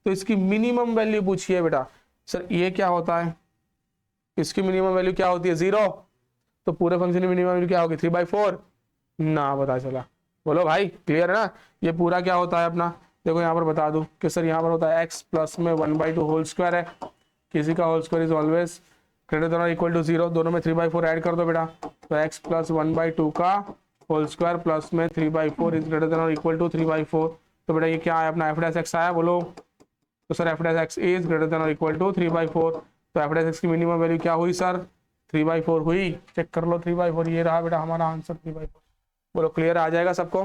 तो इसकी मिनिमम वैल्यू पूछिए बेटा सर ये क्या होता है, इसकी मिनिमम वैल्यू क्या होती है 0, तो पूरे फंक्शन की मिनिमम वैल्यू क्या होगी 3/4 ना, पता चला। बोलो भाई क्लियर है ना। ये पूरा क्या होता है अपना, देखो यहाँ पर बता दूं कि सर यहाँ पर होता है x प्लस में 1/2 होल स्क्वायर है, किसी का whole square is always greater than और इक्वल टू 0, दोनों में 3/4 ऐड कर दो बेटा, तो x प्लस 1/2 का होल स्क्वायर प्लस में 3/4 इज ग्रेटर देन और इक्वल टू 3/4। तो बेटा ये क्या आया अपना f डैश x आया, बोलो तो sir f dash x is greater than और इक्वल टू 3/4। तो f डैश x की मिनिमम वैल्यू क्या हुई सर 3/4 हुई, चेक कर लो 3/4, ये रहा बेटा हमारा आंसर 3/4। बोलो क्लियर आ जाएगा सबको।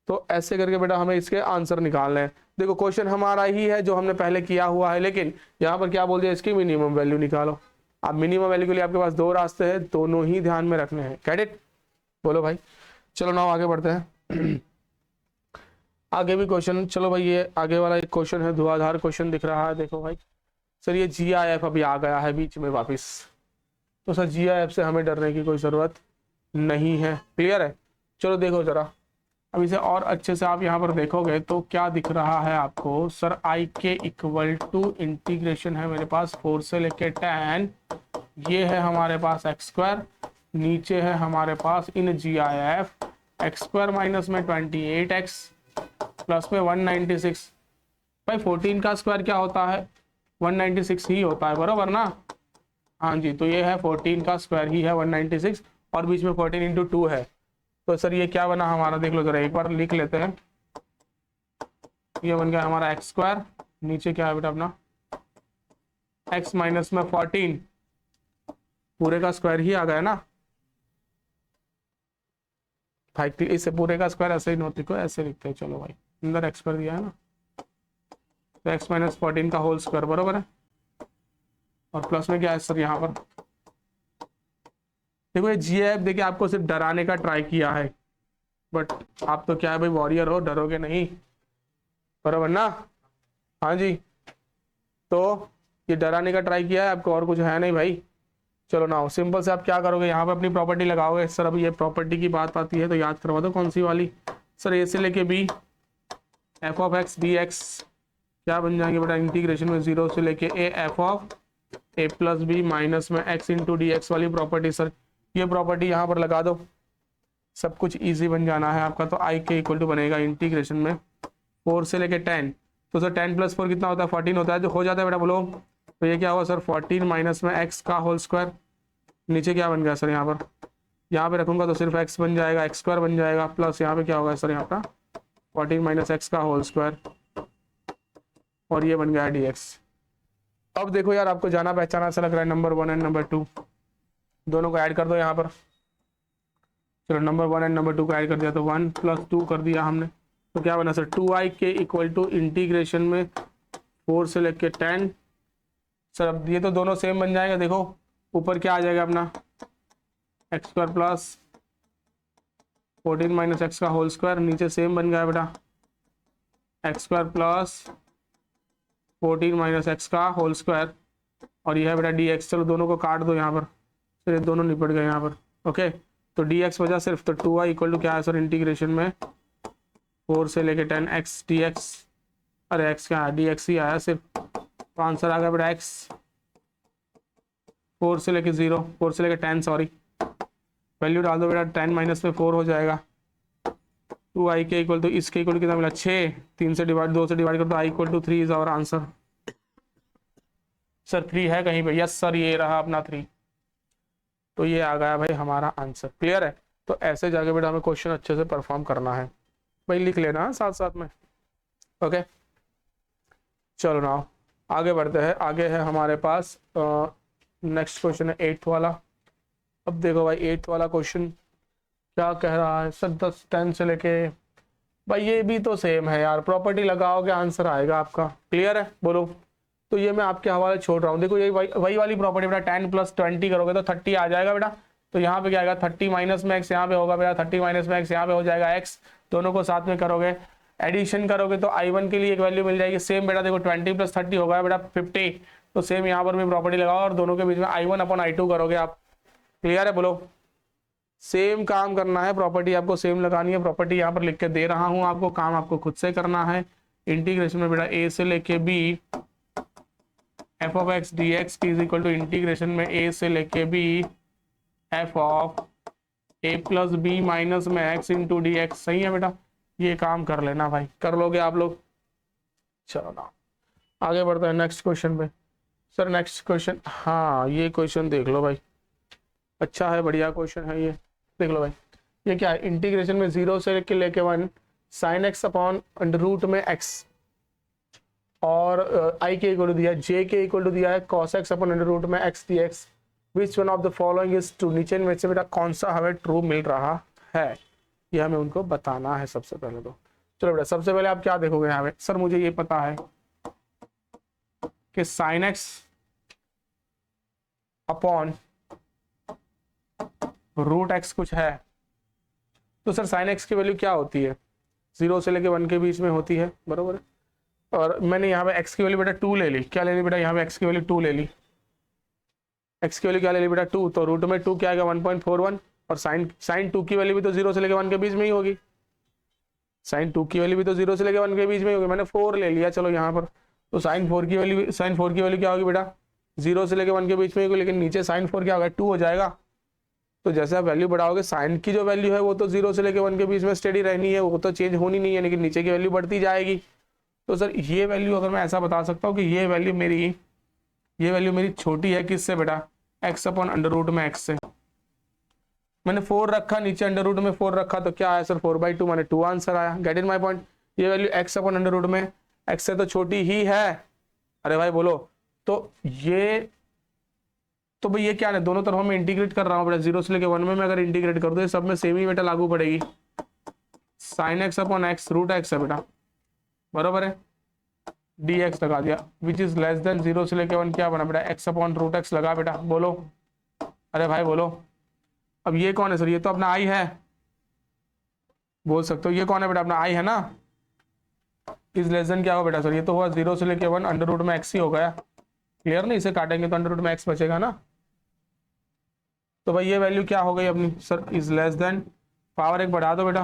तो ऐसे करके बेटा हमें इसके आंसर निकालने हैं। देखो क्वेश्चन हमारा ही है जो हमने पहले किया हुआ है, लेकिन यहाँ पर क्या बोल दिया इसकी मिनिमम वैल्यू निकालो। अब मिनिमम वैल्यू के लिए आपके पास दो रास्ते हैं, दोनों ही ध्यान में रखने हैं। Get it. बोलो भाई चलो ना आगे बढ़ते हैं। आगे भी क्वेश्चन, चलो भाई ये आगे वाला एक क्वेश्चन है, धुआंधार क्वेश्चन दिख रहा है। देखो भाई सर ये GIF अभी आ गया है बीच में वापस, तो सर GIF से हमें डरने की कोई ज़रूरत नहीं है। क्लियर है। चलो देखो जरा अब इसे और अच्छे से आप यहाँ पर देखोगे तो क्या दिख रहा है आपको sir IK equal to integration है मेरे पास 4 से लेके 10, ये है हमारे पास x², नीचे है हमारे पास इन GIF x² माइनस में 28x प्लस में 196। भाई 14 का स्क्वायर क्या होता है 196 ही होता है, बरोबर ना। हाँ जी, तो ये है 14 का स्क्वायर ही है 196 और बीच में 14 इंटू 2 है। तो सर ये क्या बना हमारा, देख लो जरा एक बार लिख लेते हैं। ये बन गया हमारा x², नीचे क्या है बेटा अपना x माइनस में 14, पूरे का स्क्वायर ही आ गया ना भाई, इसे पूरे का स्क्वायर ऐसे ही नोट लिखो, ऐसे लिखते हैं। चलो भाई अंदर x कर दिया है ना, तो x माइनस 14 का होल स्क्वायर बरोबर है, और प्लस में क्या है सर यहाँ पर देखो ये GIF देखिए आपको सिर्फ डराने का ट्राई किया है, बट आप तो क्या है भाई वॉरियर हो, डरोगे नहीं, बराबर ना। हाँ जी, तो ये डराने का ट्राई किया है आपको, और कुछ है नहीं भाई। चलो ना सिंपल से आप क्या करोगे यहाँ पे अपनी प्रॉपर्टी लगाओगे। सर अभी ये प्रॉपर्टी की बात आती है तो याद करवा दो कौन सी वाली सर, ए से लेके b f of x dx क्या बन जाएंगे बेटा इंटीग्रेशन में 0 से लेके a f of a plus b minus में x इंटू डी एक्स वाली प्रॉपर्टी। सर ये प्रॉपर्टी यहाँ पर लगा दो, सब कुछ इजी बन जाना है आपका। तो IK इक्वल टू बनेगा इंटीग्रेशन में 4 से लेके 10, तो सर 10 प्लस 4 कितना होता है 14 होता है, जो हो जाता है बेटा बोलो। तो ये क्या हुआ सर 14 माइनस में x का होल स्क्वायर, नीचे क्या बन गया सर यहाँ पे रखूंगा तो सिर्फ x बन जाएगा, x² बन जाएगा, प्लस यहाँ पे क्या होगा सर यहाँ पर 14 माइनस x का होल स्क्वायर, और ये बन गया dx। अब देखो यार आपको जाना पहचाना सा लग रहा है, नंबर 1 एंड नंबर 2 दोनों को ऐड कर दो यहाँ पर। चलो नंबर 1 एंड नंबर 2 को ऐड कर दिया तो 1 प्लस 2 कर दिया हमने, तो क्या बना sir 2IK equal to integration में 4 से लेके 10। सर अब ये तो दोनों सेम बन जाएगा, देखो ऊपर क्या आ जाएगा अपना x² प्लस 14 माइनस x का होल स्क्वायर, नीचे सेम बन गया बेटा x² प्लस 14 माइनस x का होल स्क्वायर, और यह है बेटा dx। चलो दोनों को काट दो यहाँ पर, फिर ये दोनों निपट गए यहाँ पर। ओके तो dx बचा सिर्फ, तो 2y इक्वल टू क्या है सर इंटीग्रेशन में 4 से लेके 10 x dx, अरे x क्या है dx ही आया सिर्फ, तो आंसर आ गया बेटा x 4 से लेके 0, 4 से लेके 10 सॉरी, वैल्यू डाल दो बेटा 10 माइनस में 4 हो जाएगा। 2IK इक्वल टू इसके इक्वल कितना मिला 6, 3 से डिवाइड 2 से डिवाइड कर दो, i equal to 3 is our answer. Sir 3 है कहीं पे, यस सर ये रहा अपना 3, तो ये आ गया भाई हमारा आंसर। क्लियर है। तो ऐसे जाके बेटा हमें क्वेश्चन अच्छे से परफॉर्म करना है भाई, लिख लेना साथ साथ में। ओके चलो ना आगे बढ़ते हैं। आगे है हमारे पास नेक्स्ट क्वेश्चन है 8th वाला। अब देखो भाई 8th वाला क्वेश्चन क्या कह रहा है सर 10 से लेके, भाई ये भी तो सेम है यार, प्रॉपर्टी लगाओगे आंसर आएगा आपका। क्लियर है बोलो। तो ये मैं आपके हवाले छोड़ रहा हूँ। देखो ये वही वाली प्रॉपर्टी बेटा 10 प्लस 20 करोगे तो 30 आ जाएगा बेटा, तो यहाँ पे क्या आएगा 30 माइनस में x, यहाँ पे होगा बेटा 30 माइनस में x, यहाँ पे हो जाएगा x। दोनों को साथ में करोगे, एडिशन करोगे तो I1 के लिए एक वैल्यू मिल जाएगी सेम बेटा, देखो 20 प्लस 30 होगा बेटा 50। तो सेम यहाँ पर भी प्रॉपर्टी लगाओ और दोनों के बीच में I1 अपॉन I2 करोगे आप। क्लियर है, बोलो। सेम काम करना है, प्रॉपर्टी आपको सेम लगानी है। प्रॉपर्टी यहाँ पर लिख के दे रहा हूँ आपको, काम आपको खुद से करना है। इंटीग्रेशन में बेटा a से लेके b f of x dx की इज इक्वल टू इंटीग्रेशन में a से लेके b f of a plus b minus में x इंटू डी एक्स। सही है बेटा, ये काम कर लेना भाई, कर लोगे आप लोग। चलो ना आगे बढ़ते हैं नेक्स्ट क्वेश्चन पे। सर नेक्स्ट क्वेश्चन, हाँ ये क्वेश्चन देख लो भाई, अच्छा है, बढ़िया क्वेश्चन है ये। देख लो भाई, ये क्या है, इंटीग्रेशन में 0 से लेके 1 sine x upon under root में x और i के इक्वल टू दिया है, j के इक्वल टू दिया है cos x upon under root में x dx। Which one of the following is true, नीचे में से बेटा कौन सा हमें ट्रू मिल रहा है, ये हमें उनको बताना है सबसे पहले। तो चलो बेटा सबसे पहले आप क्या देखोगे यहाँ पे, सर मुझे ये पता है कि sine x upon root x कुछ है। तो सर साइन एक्स की वैल्यू क्या होती है, 0 से लेके 1 के बीच में होती है, बरोबर है। और मैंने यहाँ पे x की वैल्यू बेटा 2 ले ली, क्या ले ली बेटा, यहाँ पे x की वैल्यू 2 ले ली, x की वैल्यू क्या ले ली बेटा 2, तो रूट में 2 क्या आएगा 1.41। और साइन 2 की वैल्यू भी तो 0 से लेके 1 के बीच में ही होगी, साइन 2 की वैल्यू भी तो 0 से लेके 1 के बीच में ही होगी, मैंने 4 ले लिया चलो यहाँ पर। तो साइन 4 की वैल्यू क्या होगी बेटा, 0 से लेके 1 के बीच में होगी, लेकिन नीचे साइन 4 क्या होगा 2 हो जाएगा। तो जैसे आप वैल्यू बढ़ाओगे साइन की जो वैल्यू है वो तो 0 से लेके 1 के बीच में स्टेडी रहनी है, वो तो चेंज होनी नहीं है, लेकिन नीचे की वैल्यू बढ़ती जाएगी। तो सर ये वैल्यू अगर मैं ऐसा बता सकता हूँ कि ये वैल्यू मेरी छोटी है किससे बेटा, x अपॉन अंडर रूट में x से। मैंने 4 रखा, नीचे अंडर रूट में 4 रखा, तो क्या आया सर 4/2, मैंने 2 आंसर आया। गेट इन माई पॉइंट, ये value x upon under root में x से तो छोटी ही है। अरे भाई बोलो, तो भाई ये क्या है, दोनों तरफों में इंटीग्रेट कर रहा हूँ बेटा, 0 से लेके 1 में मैं अगर इंटीग्रेट कर दूँ सब में सेम ही बेटा लागू पड़ेगी। Sine x upon x root x है बेटा, बरोबर है, dx लगा दिया, विच इज लेस देन 0 से लेके 1 क्या बना बेटा, x अपॉन रूट एक्स लगा बेटा, बोलो। अरे भाई बोलो, अब ये कौन है सर, ये तो अपना i है, बोल सकते हो ये कौन है बेटा, अपना i है ना। इज लेस देन क्या होगा बेटा सर, ये तो हुआ 0 से लेके 1 अंडर रूट में x ही हो गया। क्लियर नहीं, इसे काटेंगे तो अंडर रूट में x बचेगा ना। तो भाई ये वैल्यू क्या हो गई अपनी sir, is less then, power एक बढ़ा दो बेटा,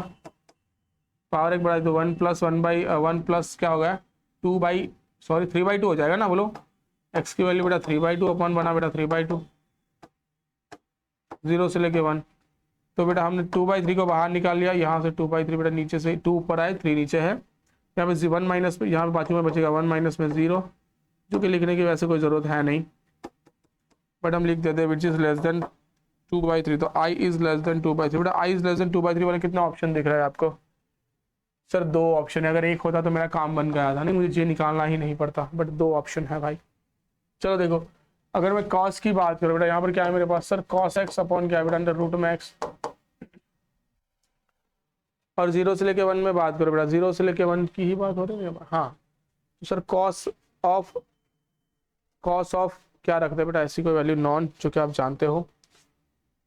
पावर एक बढ़ा दो, 1 प्लस क्या हो गया 3/2 हो जाएगा ना, बोलो। x की वैल्यू बेटा 3/2 अपॉन बना बेटा 3/2, 0 से लेके 1। तो बेटा हमने 2/3 को बाहर निकाल लिया, यहाँ से 2/3 बेटा नीचे से 2 ऊपर आए 3 नीचे है, यहाँ पे 1 माइनस में, यहाँ पे बाकी में बचेगा 1 माइनस में 0, जो कि लिखने की वैसे कोई ज़रूरत है नहीं, बट हम लिख देते हैं विच इज लेस देन 2/3। तो i इज लेस देन 2/3 बेटा, i इज लेस देन 2/3 वाले कितना ऑप्शन दिख रहा है आपको सर, 2 ऑप्शन है। अगर एक होता तो मेरा काम बन गया था, नहीं मुझे ये निकालना ही नहीं पड़ता, बट 2 ऑप्शन है भाई। चलो देखो, अगर मैं cos की बात करूँ बेटा, यहाँ पर क्या है मेरे पास सर, cos x अपॉन क्या है बेटा अंडर रूट में x। और 0 से लेके 1 में बात करो बेटा, 0 से लेके 1 की ही बात हो रही है, हाँ। तो सर cos ऑफ क्या रखते हैं बेटा, ऐसी कोई वैल्यू नॉन, जो कि आप जानते हो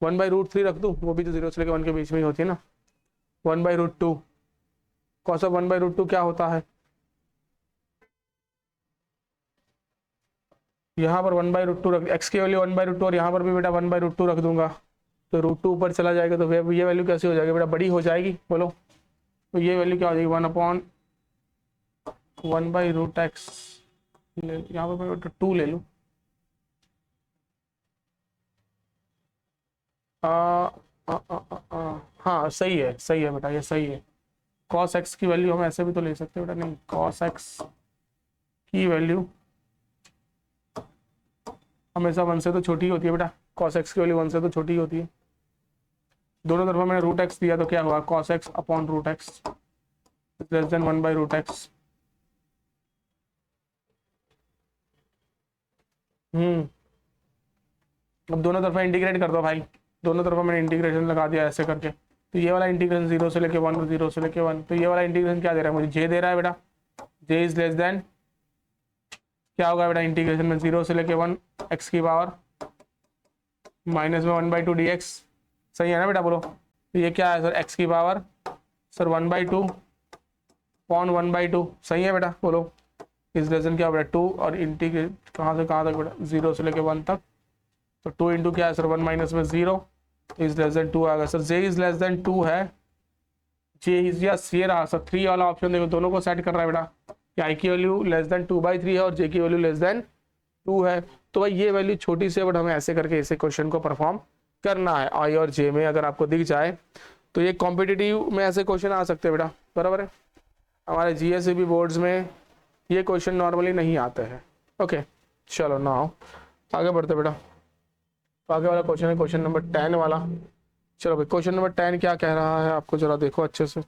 1/√3 रख दूँ, वो भी तो 0 से लेके 1 के बीच में ही होती है ना। 1/√2, cos ऑफ 1/√2 क्या होता है, यहाँ पर 1/√2 रख, x की वैल्यू 1/√2 और यहाँ पर भी बेटा 1/√2 रख दूंगा, तो √2 ऊपर चला जाएगा, तो ये वैल्यू कैसी हो जाएगी बेटा, बड़ी हो जाएगी, बोलो। तो ये वैल्यू क्या हो जाएगी 1/√x, यहाँ पर बेटा 2 ले लूँ, हाँ सही है बेटा, ये सही है। cos x की वैल्यू हम ऐसे भी तो ले सकते हैं बेटा, नहीं cos x की वैल्यू हमेशा 1 से तो छोटी होती है बेटा, cos x की वैल्यू 1 से तो छोटी होती है। दोनों तरफ मैंने √x दिया, तो क्या हुआ cos x upon √x less than 1/√x। अब दोनों तरफ इंटीग्रेट कर दो भाई, दोनों तरफ मैंने इंटीग्रेशन लगा दिया ऐसे करके। तो ये वाला इंटीग्रेशन 0 से लेके 1 और 0 से लेके 1, तो ये वाला इंटीग्रेशन क्या दे रहा है मुझे, j दे रहा है बेटा, j इज लेस देन क्या होगा बेटा, इंटीग्रेशन में 0 से लेके 1 x की पावर माइनस में 1/2 dx सही है ना बेटा, बोलो। तो ये क्या है सर, एक्स की पावर सर 1/2 पॉन 1/2, सही है बेटा, बोलो। इस लेसन क्या बेटा 2 और इंटीग्रेट कहाँ से कहाँ तक बेटा, 0 से लेके 1 तक। तो 2 इंटू क्या है सर 1 माइनस में 0, इज लेस देन 2 आ गया sir. J is less then 2 है, जे इज यस ये रहा सर। 3 वाला ऑप्शन देखो दोनों को सेट कर रहा है बेटा, कि आई की वैल्यू लेस देन 2/3 है और जे की वैल्यू लेस देन 2 है। तो भाई ये वैल्यू छोटी सी है, बट हमें ऐसे करके ऐसे क्वेश्चन को परफॉर्म करना है। आई और जे में अगर आपको दिख जाए तो ये कॉम्पिटिटिव में ऐसे क्वेश्चन आ सकते हैं बेटा, बराबर है। हमारे जीएसईबी बोर्ड्स में ये क्वेश्चन नॉर्मली नहीं आते हैं। ओके चलो नाउ आगे बढ़ते बेटा। तो आगे वाला क्वेश्चन है क्वेश्चन नंबर 10 वाला। चलो भाई क्वेश्चन नंबर 10 क्या कह रहा है आपको जरा देखो अच्छे से।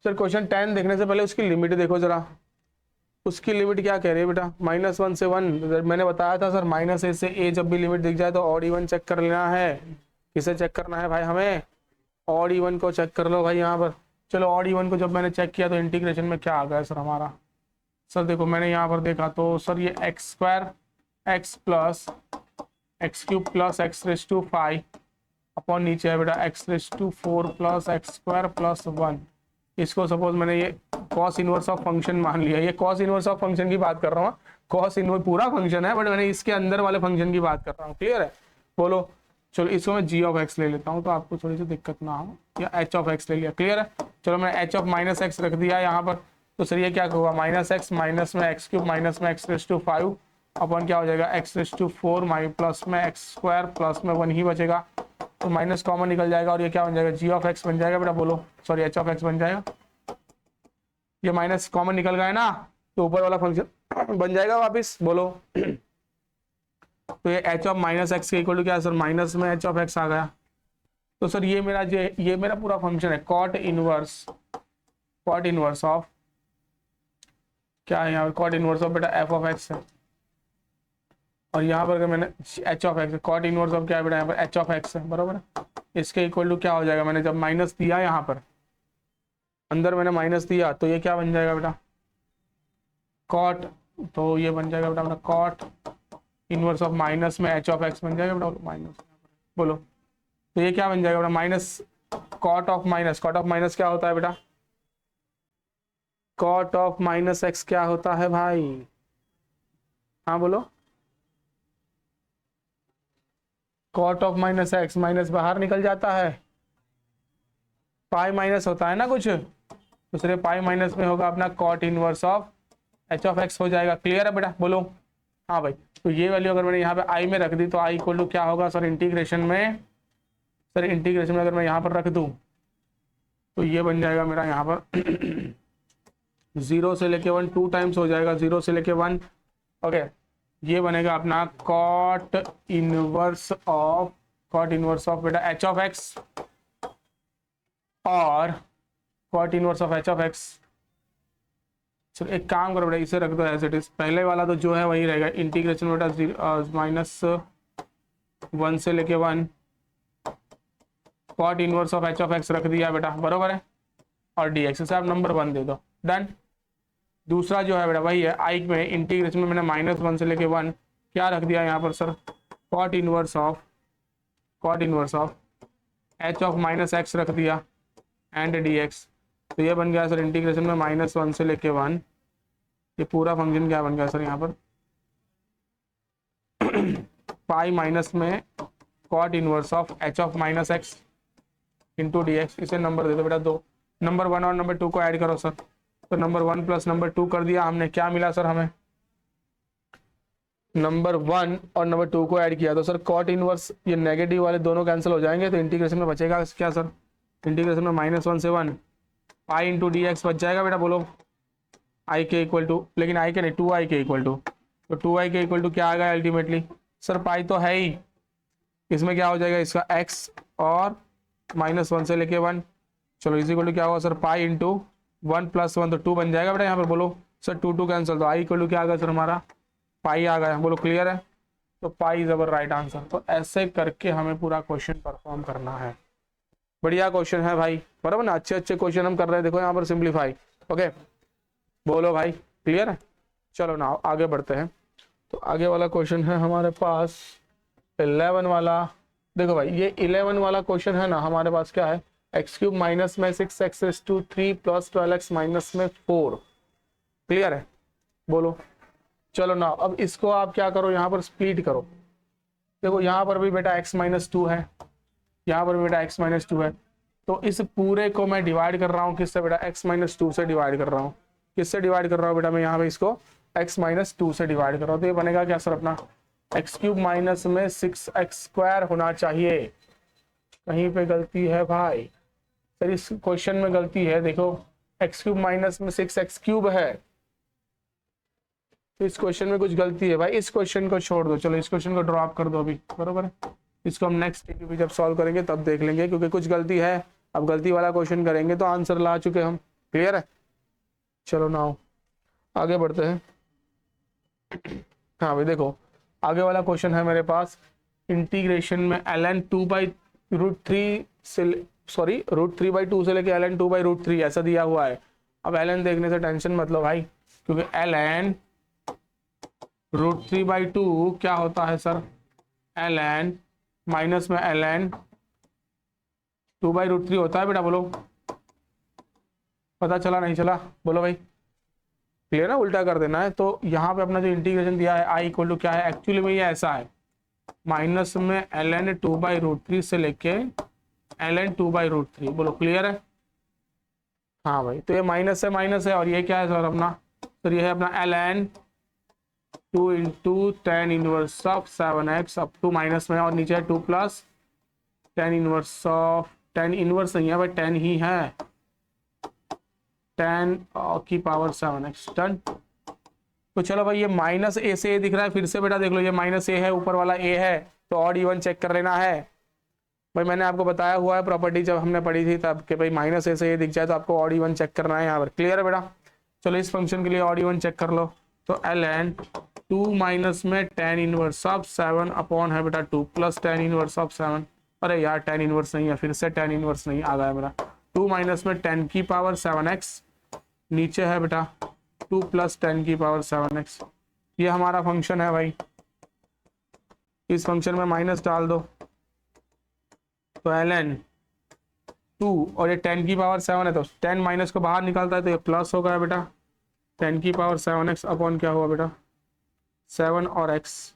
सर क्वेश्चन 10 देखने से पहले उसकी लिमिट देखो जरा। उसकी लिमिट क्या कह रही है बेटा, -1 से 1। मैंने बताया था सर -a से a जब भी लिमिट दिख जाए तो ऑड इवन चेक कर लेना है। किसे चेक करना है भाई, हमें ऑड इवन को चेक कर लो भाई यहाँ पर। चलो ऑड इवन को जब मैंने चेक किया तो इंटीग्रेशन में क्या आ गया सर हमारा। सर देखो मैंने यहाँ पर देखा तो सर ये x² x plus x³ plus x⁵ upon नीचे है बेटा x⁴ प्लस x² प्लस 1। इसको सपोज मैंने ये कॉस इनवर्स ऑफ फंक्शन मान लिया। ये कॉस इनवर्स ऑफ फंक्शन की बात कर रहा हूँ, कॉस इनवर्स पूरा फंक्शन है बट मैंने इसके अंदर वाले फंक्शन की बात कर रहा हूँ। क्लियर है, बोलो। चलो इसको मैं g ऑफ x ले लेता हूँ तो आपको थोड़ी सी दिक्कत ना हो, या h ऑफ x ले लिया। क्लियर है, चलो मैंने h ऑफ -x रख दिया यहाँ पर। तो सर ये क्या होगा, -x माइनस में x³ माइनस में x⁵ अपन क्या हो जाएगा x⁴ प्लस में x² प्लस में 1 ही बचेगा। तो माइनस कॉमन निकल जाएगा और ये क्या बन जाएगा, g ऑफ x बन जाएगा बेटा, बोलो। सॉरी h ऑफ x बन जाएगा। ये माइनस कॉमन निकल गया ना, तो ऊपर वाला फंक्शन बन जाएगा वापिस, बोलो। तो ये h ऑफ -x के इक्वल टू क्या है सर, माइनस में h ऑफ x आ गया। तो सर ये मेरा पूरा फंक्शन है कॉट इनवर्स ऑफ क्या है यहाँ पर, कॉट इनवर्स ऑफ बेटा f ऑफ x है। और यहाँ पर अगर मैंने h of x, cot inverse of क्या है बेटा यहाँ पर h ऑफ x है, बराबर है। इसके इक्वल टू क्या हो जाएगा, मैंने जब माइनस दिया यहाँ पर अंदर मैंने माइनस दिया तो ये क्या बन जाएगा बेटा कॉट, तो ये बन जाएगा बेटा अपना कॉट इनवर्स ऑफ माइनस में h ऑफ x बन जाएगा बेटा माइनस, बोलो। तो ये क्या बन जाएगा बेटा माइनस कॉट ऑफ माइनस क्या होता है बेटा, कॉट ऑफ माइनस x क्या होता है भाई, हाँ बोलो। Cot of minus x, minus बाहर निकल जाता है, पाई माइनस होता है ना कुछ, दूसरे पाई माइनस में होगा अपना cot inverse of h of x हो जाएगा। क्लियर है बेटा, बोलो। हाँ भाई, तो ये वैल्यू अगर मैंने यहाँ पे i में रख दी तो i इक्वल टू क्या होगा सर, इंटीग्रेशन में अगर मैं यहाँ पर रख दूँ तो ये बन जाएगा मेरा यहाँ पर 0 से लेके 1 2 टाइम्स हो जाएगा, 0 से लेके 1। ओके, ये बनेगा अपना कॉट इनवर्स ऑफ बेटा h ऑफ x और cot inverse of h of x। चलो एक काम करो बेटा, इसे रख दो एज इट इज। पहले वाला तो जो है वही रहेगा, इंटीग्रेशन बेटा -1 से लेके 1 cot inverse of h of x रख दिया बेटा, बरोबर है। और dx से आप नंबर 1 दे दो, डन। दूसरा जो है बेटा वही है, आई में इंटीग्रेशन में मैंने -1 से लेके 1 क्या रख दिया यहाँ पर sir, cot inverse of h of -x रख दिया एंड dx। तो ये बन गया सर इंटीग्रेशन में -1 से लेके 1, ये पूरा फंक्शन क्या बन गया सर यहाँ पर पाई माइनस में cot inverse of h of -x into dx। इसे नंबर दे दो बेटा 2। नंबर 1 और नंबर 2 को ऐड करो सर, तो नंबर 1 प्लस नंबर 2 कर दिया हमने, क्या मिला सर हमें, नंबर 1 और नंबर 2 को ऐड किया तो सर कॉट इनवर्स, ये नेगेटिव वाले दोनों कैंसिल हो जाएंगे तो इंटीग्रेशन में बचेगा क्या सर, इंटीग्रेशन में -1 से 1 पाई इंटू dx बच जाएगा बेटा, बोलो। आई के इक्वल टू, लेकिन आई के नहीं 2i के इक्वल टू, तो 2i के इक्वल टू क्या आ गया अल्टीमेटली सर, पाई तो है ही, इसमें क्या हो जाएगा इसका x और -1 से लेके 1। चलो इज इक्वल टू क्या होगा सर, पाई इंटू 1 प्लस 1 तो 2 बन जाएगा बेटा यहाँ पर, बोलो सर 2 कैंसिल, तो आई इक्वल टू क्या आ गया सर हमारा पाई आ गया, बोलो क्लियर है। तो pi is our right answer. तो ऐसे करके हमें पूरा क्वेश्चन परफॉर्म करना है। बढ़िया क्वेश्चन है भाई, बराबर ना, अच्छे क्वेश्चन हम कर रहे हैं, देखो यहाँ पर सिंप्लीफाई। ओके बोलो भाई क्लियर है। चलो ना आगे बढ़ते हैं। तो आगे वाला क्वेश्चन है हमारे पास 11 वाला, देखो भाई ये 11 वाला क्वेश्चन है ना, हमारे पास क्या है, एक्स क्यूब माइनस में 6x⁻³ प्लस 12x माइनस में 4। क्लियर है, बोलो। चलो ना अब इसको आप क्या करो, यहाँ पर स्प्लिट करो। देखो यहाँ पर भी बेटा x-2 है, यहाँ पर भी बेटा x-2 है, तो इस पूरे को मैं डिवाइड कर रहा हूँ किससे बेटा, x-2 से डिवाइड कर रहा हूँ। किससे डिवाइड कर रहा हूँ बेटा, मैं यहाँ पे इसको x-2 से डिवाइड कर रहा हूँ। तो ये बनेगा क्या सर अपना, x³ माइनस में 6x² होना चाहिए। कहीं पे गलती है भाई सर, इस क्वेश्चन में गलती है। देखो x³ माइनस में 6x³ है, तो इस क्वेश्चन में कुछ गलती है भाई। इस क्वेश्चन को छोड़ दो, चलो इस क्वेश्चन को ड्रॉप कर दो अभी, बरोबर है। इसको हम नेक्स्ट भी जब सॉल्व करेंगे तब देख लेंगे, क्योंकि कुछ गलती है। अब गलती वाला क्वेश्चन करेंगे तो आंसर ला चुके हम। क्लियर है, चलो नाउ आगे बढ़ते हैं। हाँ भाई देखो आगे वाला क्वेश्चन है मेरे पास, इंटीग्रेशन में ln 2/√3 से √3/2 से लेके ln 2/√3 ऐसा दिया हुआ है। अब ln देखने से टेंशन मत लो भाई, क्योंकि ln √3/2 क्या होता है सर, ln माइनस में ln 2/√3 होता है बेटा। बोलो पता चला नहीं चला, बोलो भाई। क्लियर है, उल्टा कर देना है। तो यहाँ पे अपना जो इंटीग्रेशन दिया है i इक्वल टू क्या है, एक्चुअली में ये ऐसा है, माइनस में ln 2/√3 से लेके ln 2/√3। बोलो क्लियर है। हाँ भाई, तो ये माइनस है और ये क्या है सर अपना, तो ये है अपना ln 2 into tan inverse of 7x up to minus में, और नीचे है 2 plus tan inverse of, tan inverse नहीं है भाई, tan ही है, tan की पावर 7x। डन। तो चलो भाई ये माइनस ए से ए दिख रहा है, फिर से बेटा देख लो, ये माइनस ए है, ऊपर वाला ए है, तो ऑड इवन चेक कर लेना है भाई। मैंने आपको बताया हुआ है प्रॉपर्टी जब हमने पढ़ी थी तब, कि भाई माइनस ए से ए दिख जाए तो आपको ऑड इवन चेक करना है यहाँ पर। क्लियर है बेटा, चलो इस फंक्शन के लिए ऑड इवन चेक कर लो। तो ln 2 माइनस में tan इनवर्स ऑफ 7 अपॉन है बेटा 2 प्लस tan इनवर्स ऑफ 7। अरे यार tan इनवर्स नहीं है, फिर से tan इनवर्स नहीं आ गया मेरा। 2 माइनस में 10 की पावर 7x, नीचे है बेटा 2 प्लस 10 की पावर 7x। ये हमारा फंक्शन है भाई, इस फंक्शन में माइनस डाल दो, तो ln 2 और ये 10 की पावर 7 है, तो 10 माइनस को बाहर निकालता है तो ये प्लस होगा बेटा, 10 की पावर 7x अपॉन क्या हुआ बेटा 7 और x,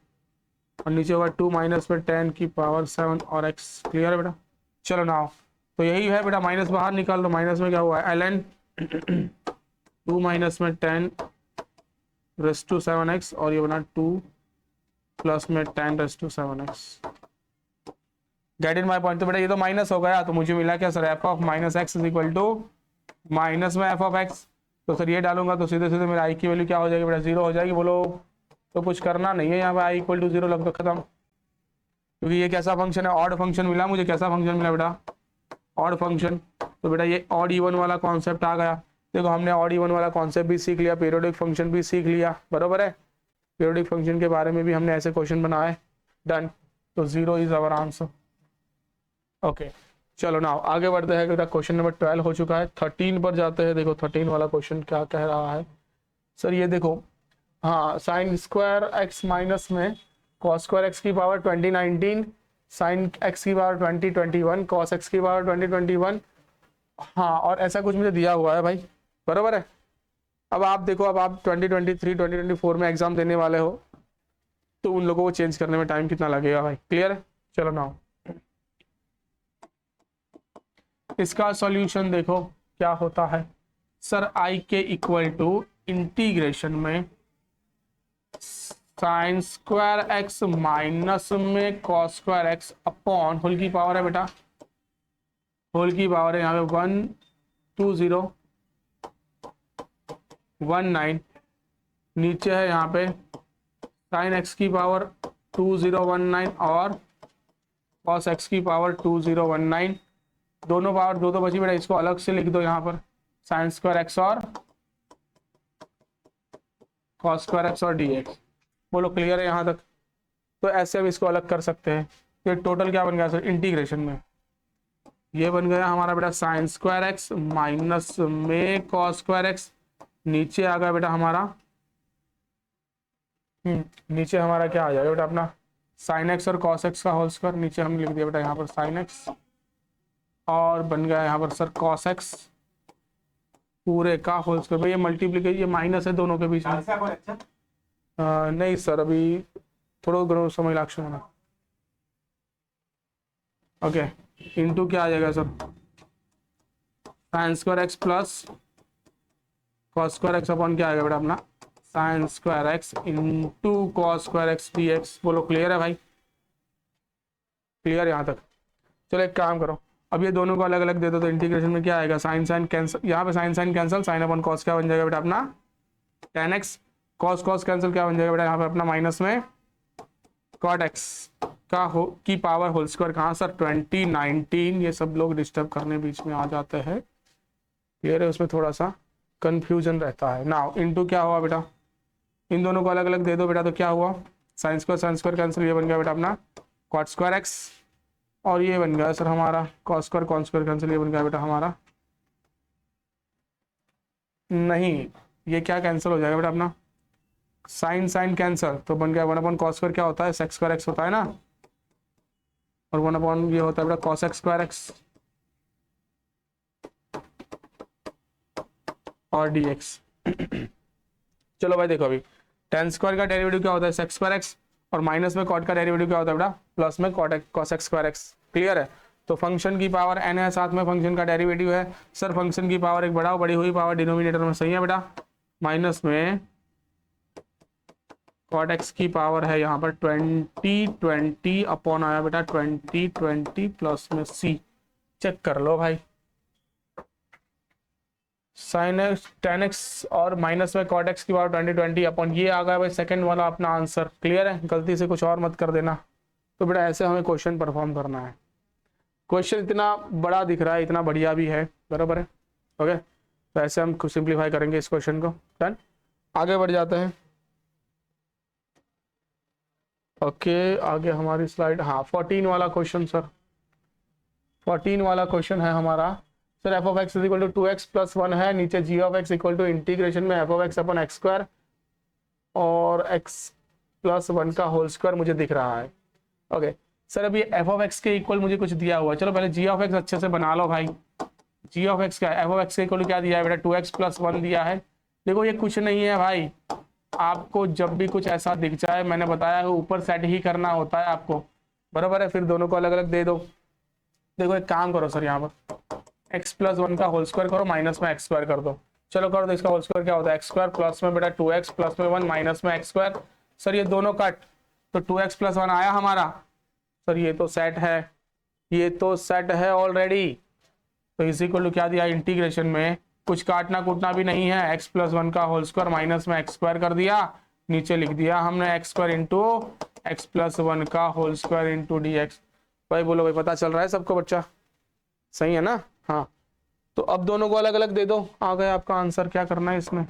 और नीचे होगा 2 माइनस में 10 की पावर 7 और x। क्लियर है बेटा, चलो नाउ तो यही है बेटा, माइनस बाहर निकाल लो, माइनस में क्या हुआ है ln 2 माइनस में 10 रेस टू 7x, और ये बना 2 प्लस में 10 raise to 7x। Get in my point. तो बेटा ये तो माइनस हो गया, तो मुझे मिला क्या sir, f of minus x is equal to minus में एफ ऑफ एक्स। तो सर ये डालूंगा तो सीधे सीधे मेरा आई की वैल्यू क्या हो जाएगी बेटा, 0 हो जाएगी। बोलो, तो कुछ करना नहीं है यहाँ पे, आई इक्वल टू 0 लग दो, खत्म। क्योंकि ये कैसा फंक्शन है, ऑड फंक्शन मिला मुझे। कैसा फंक्शन मिला बेटा, ऑड फंक्शन। तो बेटा ये ऑड इवन वाला कॉन्सेप्ट आ गया। देखो हमने ऑड इवन वाला कॉन्सेप्ट भी सीख लिया, पीरियोडिक फंक्शन भी सीख लिया, बरोबर है। पीरियोडिक फंक्शन के बारे में भी हमने ऐसे क्वेश्चन बनाए। डन, तो 0 इज आवर आंसर। ओके चलो ना आगे बढ़ते हैं। क्वेश्चन नंबर 12 हो चुका है, 13 पर जाते हैं। देखो 13 वाला क्वेश्चन क्या कह रहा है सर, ये देखो, हाँ साइन स्क्वायर एक्स माइनस में कॉस स्क्वायर एक्स की पावर 2019, साइन एक्स की पावर 2021, कॉस एक्स की पावर 2021। हाँ, और ऐसा कुछ मुझे दिया हुआ है भाई, बराबर है। अब आप देखो, अब आप 2023 2024 में एग्जाम देने वाले हो, तो उन लोगों को चेंज करने में टाइम कितना लगेगा भाई। क्लियर है, चलो ना इसका सॉल्यूशन देखो क्या होता है सर। आई के इक्वल टू इंटीग्रेशन में साइन स्क्वायर एक्स माइनस में cos square x upon whole की पावर है बेटा, होल की पावर है यहाँ पे 12019, नीचे है यहाँ पे साइन एक्स की पावर 2019 और कॉस एक्स की पावर 2019। दोनों पावर दो बची बेटा, इसको अलग से लिख दो यहाँ पर, साइन स्क्वायर एक्स और कॉस स्क्वायर एक्स और dx। बोलो क्लियर है यहाँ तक। तो ऐसे हम इसको अलग कर सकते हैं। तो टोटल क्या बन गया सर इंटीग्रेशन में, ये बन गया हमारा बेटा साइन स्क्वायर एक्स माइनस में कॉस स्क्वायर एक्स, नीचे आ गया बेटा हमारा नीचे हमारा क्या आ जाएगा बेटा अपना साइन एक्स और कॉस एक्स का होल स्क्वायर, नीचे हमने लिख दिया बेटा यहाँ पर साइन एक्स, और बन गया यहाँ पर सर कॉस एक्स पूरे का होल स्क्वायर। भाई ये मल्टीप्लीकेशन, ये माइनस है दोनों के बीच में। नहीं सर, अभी थोड़ा ग्रो समय लागशे मला। ओके, इंटू क्या आ जाएगा sir, sign square x plus cos square x upon क्या आएगा बेटा अपना, sign square x into cos square x d x. बोलो क्लियर है भाई, क्लियर यहाँ तक। चलो एक काम करो, अब ये दोनों को अलग अलग दे दो तो इंटीग्रेशन में क्या आएगा, साइन साइन कैंसिल, यहाँ पे sine sine cancel, sine upon cos क्या बन जाएगा बेटा अपना tan x, cos cos cancel क्या बन जाएगा बेटा यहाँ पे अपना माइनस में कॉट एक्स का की पावर होल स्क्वायर। कहाँ सर 20 19, ये सब लोग डिस्टर्ब करने बीच में आ जाते हैं, क्लियर है, उसमें थोड़ा सा कंफ्यूजन रहता है। नाउ इनटू क्या हुआ बेटा, इन दोनों को अलग अलग दे दो बेटा तो क्या हुआ, साइन स्क्वायर कैंसिल, ये बन गया बेटा अपना कॉट स्क्वायर एक्स, और ये बन गया सर हमारा cos square cos square cancel, ये बन गया बेटा हमारा, नहीं ये क्या कैंसिल हो जाएगा बेटा अपना, साइन साइन कैंसिल, तो बन गया 1 अपॉन कॉस स्क्वायर क्या होता है, सेक्स स्क्वायर एक्स होता है ना, और 1 अपॉन ये होता है बेटा कॉस एक्स स्क्वायर एक्स और डी एक्स। चलो भाई देखो, अभी tan स्क्वायर का डेरिवेटिव क्या होता है, सेक्स स्क्वायर एक्स, और माइनस में कॉट का डेरिवेटिव क्या होता है बेटा, प्लस में cot cos x square x. Clear है, तो फंक्शन की पावर n है, साथ में फंक्शन का डेरिवेटिव है। सर फंक्शन की पावर एक बढ़ाओ, बड़ी हुई पावर डिनोमिनेटर में, सही है बेटा, माइनस में कॉट एक्स की पावर है यहाँ पर 20 अपॉन आया बेटा 20 प्लस में c, चेक कर लो भाई, साइन एक्स टेन एक्स और माइनस में कॉट एक्स की पावर 20 अपॉन, ये आ गया भाई सेकंड वाला अपना आंसर। क्लियर है, गलती से कुछ और मत कर देना। तो बेटा ऐसे हमें क्वेश्चन परफॉर्म करना है। क्वेश्चन इतना बड़ा दिख रहा है, इतना बढ़िया भी है, बराबर है। ओके, तो ऐसे हम सिंप्लीफाई करेंगे इस क्वेश्चन को। डन, आगे बढ़ जाते हैं। ओके, आगे हमारी स्लाइड, हाँ 14 वाला क्वेश्चन सर, 14 वाला क्वेश्चन है हमारा sir, f of x is equal to 2x plus 1 है, नीचे g of x equal to integration में f of x upon x square और x प्लस 1 का होल स्क्वायर मुझे दिख रहा है। ओके सर, अभी एफ ऑफ एक्स के इक्वल मुझे कुछ दिया हुआ है, चलो पहले जी ऑफ एक्स अच्छे से बना लो भाई। जी ऑफ एक्स क्या है, एफ ऑफ एक्स के इक्वल क्या दिया है बेटा, 2x प्लस 1 दिया है। देखो ये कुछ नहीं है भाई, आपको जब भी कुछ ऐसा दिख जाए, मैंने बताया है ऊपर सेट ही करना होता है आपको, बराबर है, फिर दोनों को अलग अलग दे दो। देखो एक काम करो सर, यहाँ पर x प्लस 1 का होल स्क्वायर करो, माइनस में एक्स स्क्वायर कर दो। चलो कर दो, इसका होल स्क्वायर क्या होता है, एक्स स्क्वायर प्लस में बेटा 2x प्लस में 1 माइनस में एक्स स्क्वायर। सर ये दोनों कट, तो 2x प्लस 1 आया हमारा। सर ये तो सेट है, ये तो सेट है ऑलरेडी, तो इसी को क्या दिया, इंटीग्रेशन में कुछ काटना कूटना भी नहीं है, x प्लस 1 का होल स्क्वायर माइनस में एक्स स्क्वायर कर दिया, नीचे लिख दिया हमने x square into x plus 1 का whole square into d x. भाई बोलो भाई, पता चल रहा है सबको बच्चा, सही है ना। हाँ, तो अब दोनों को अलग अलग दे दो, आ गया आपका आंसर। क्या करना है इसमें,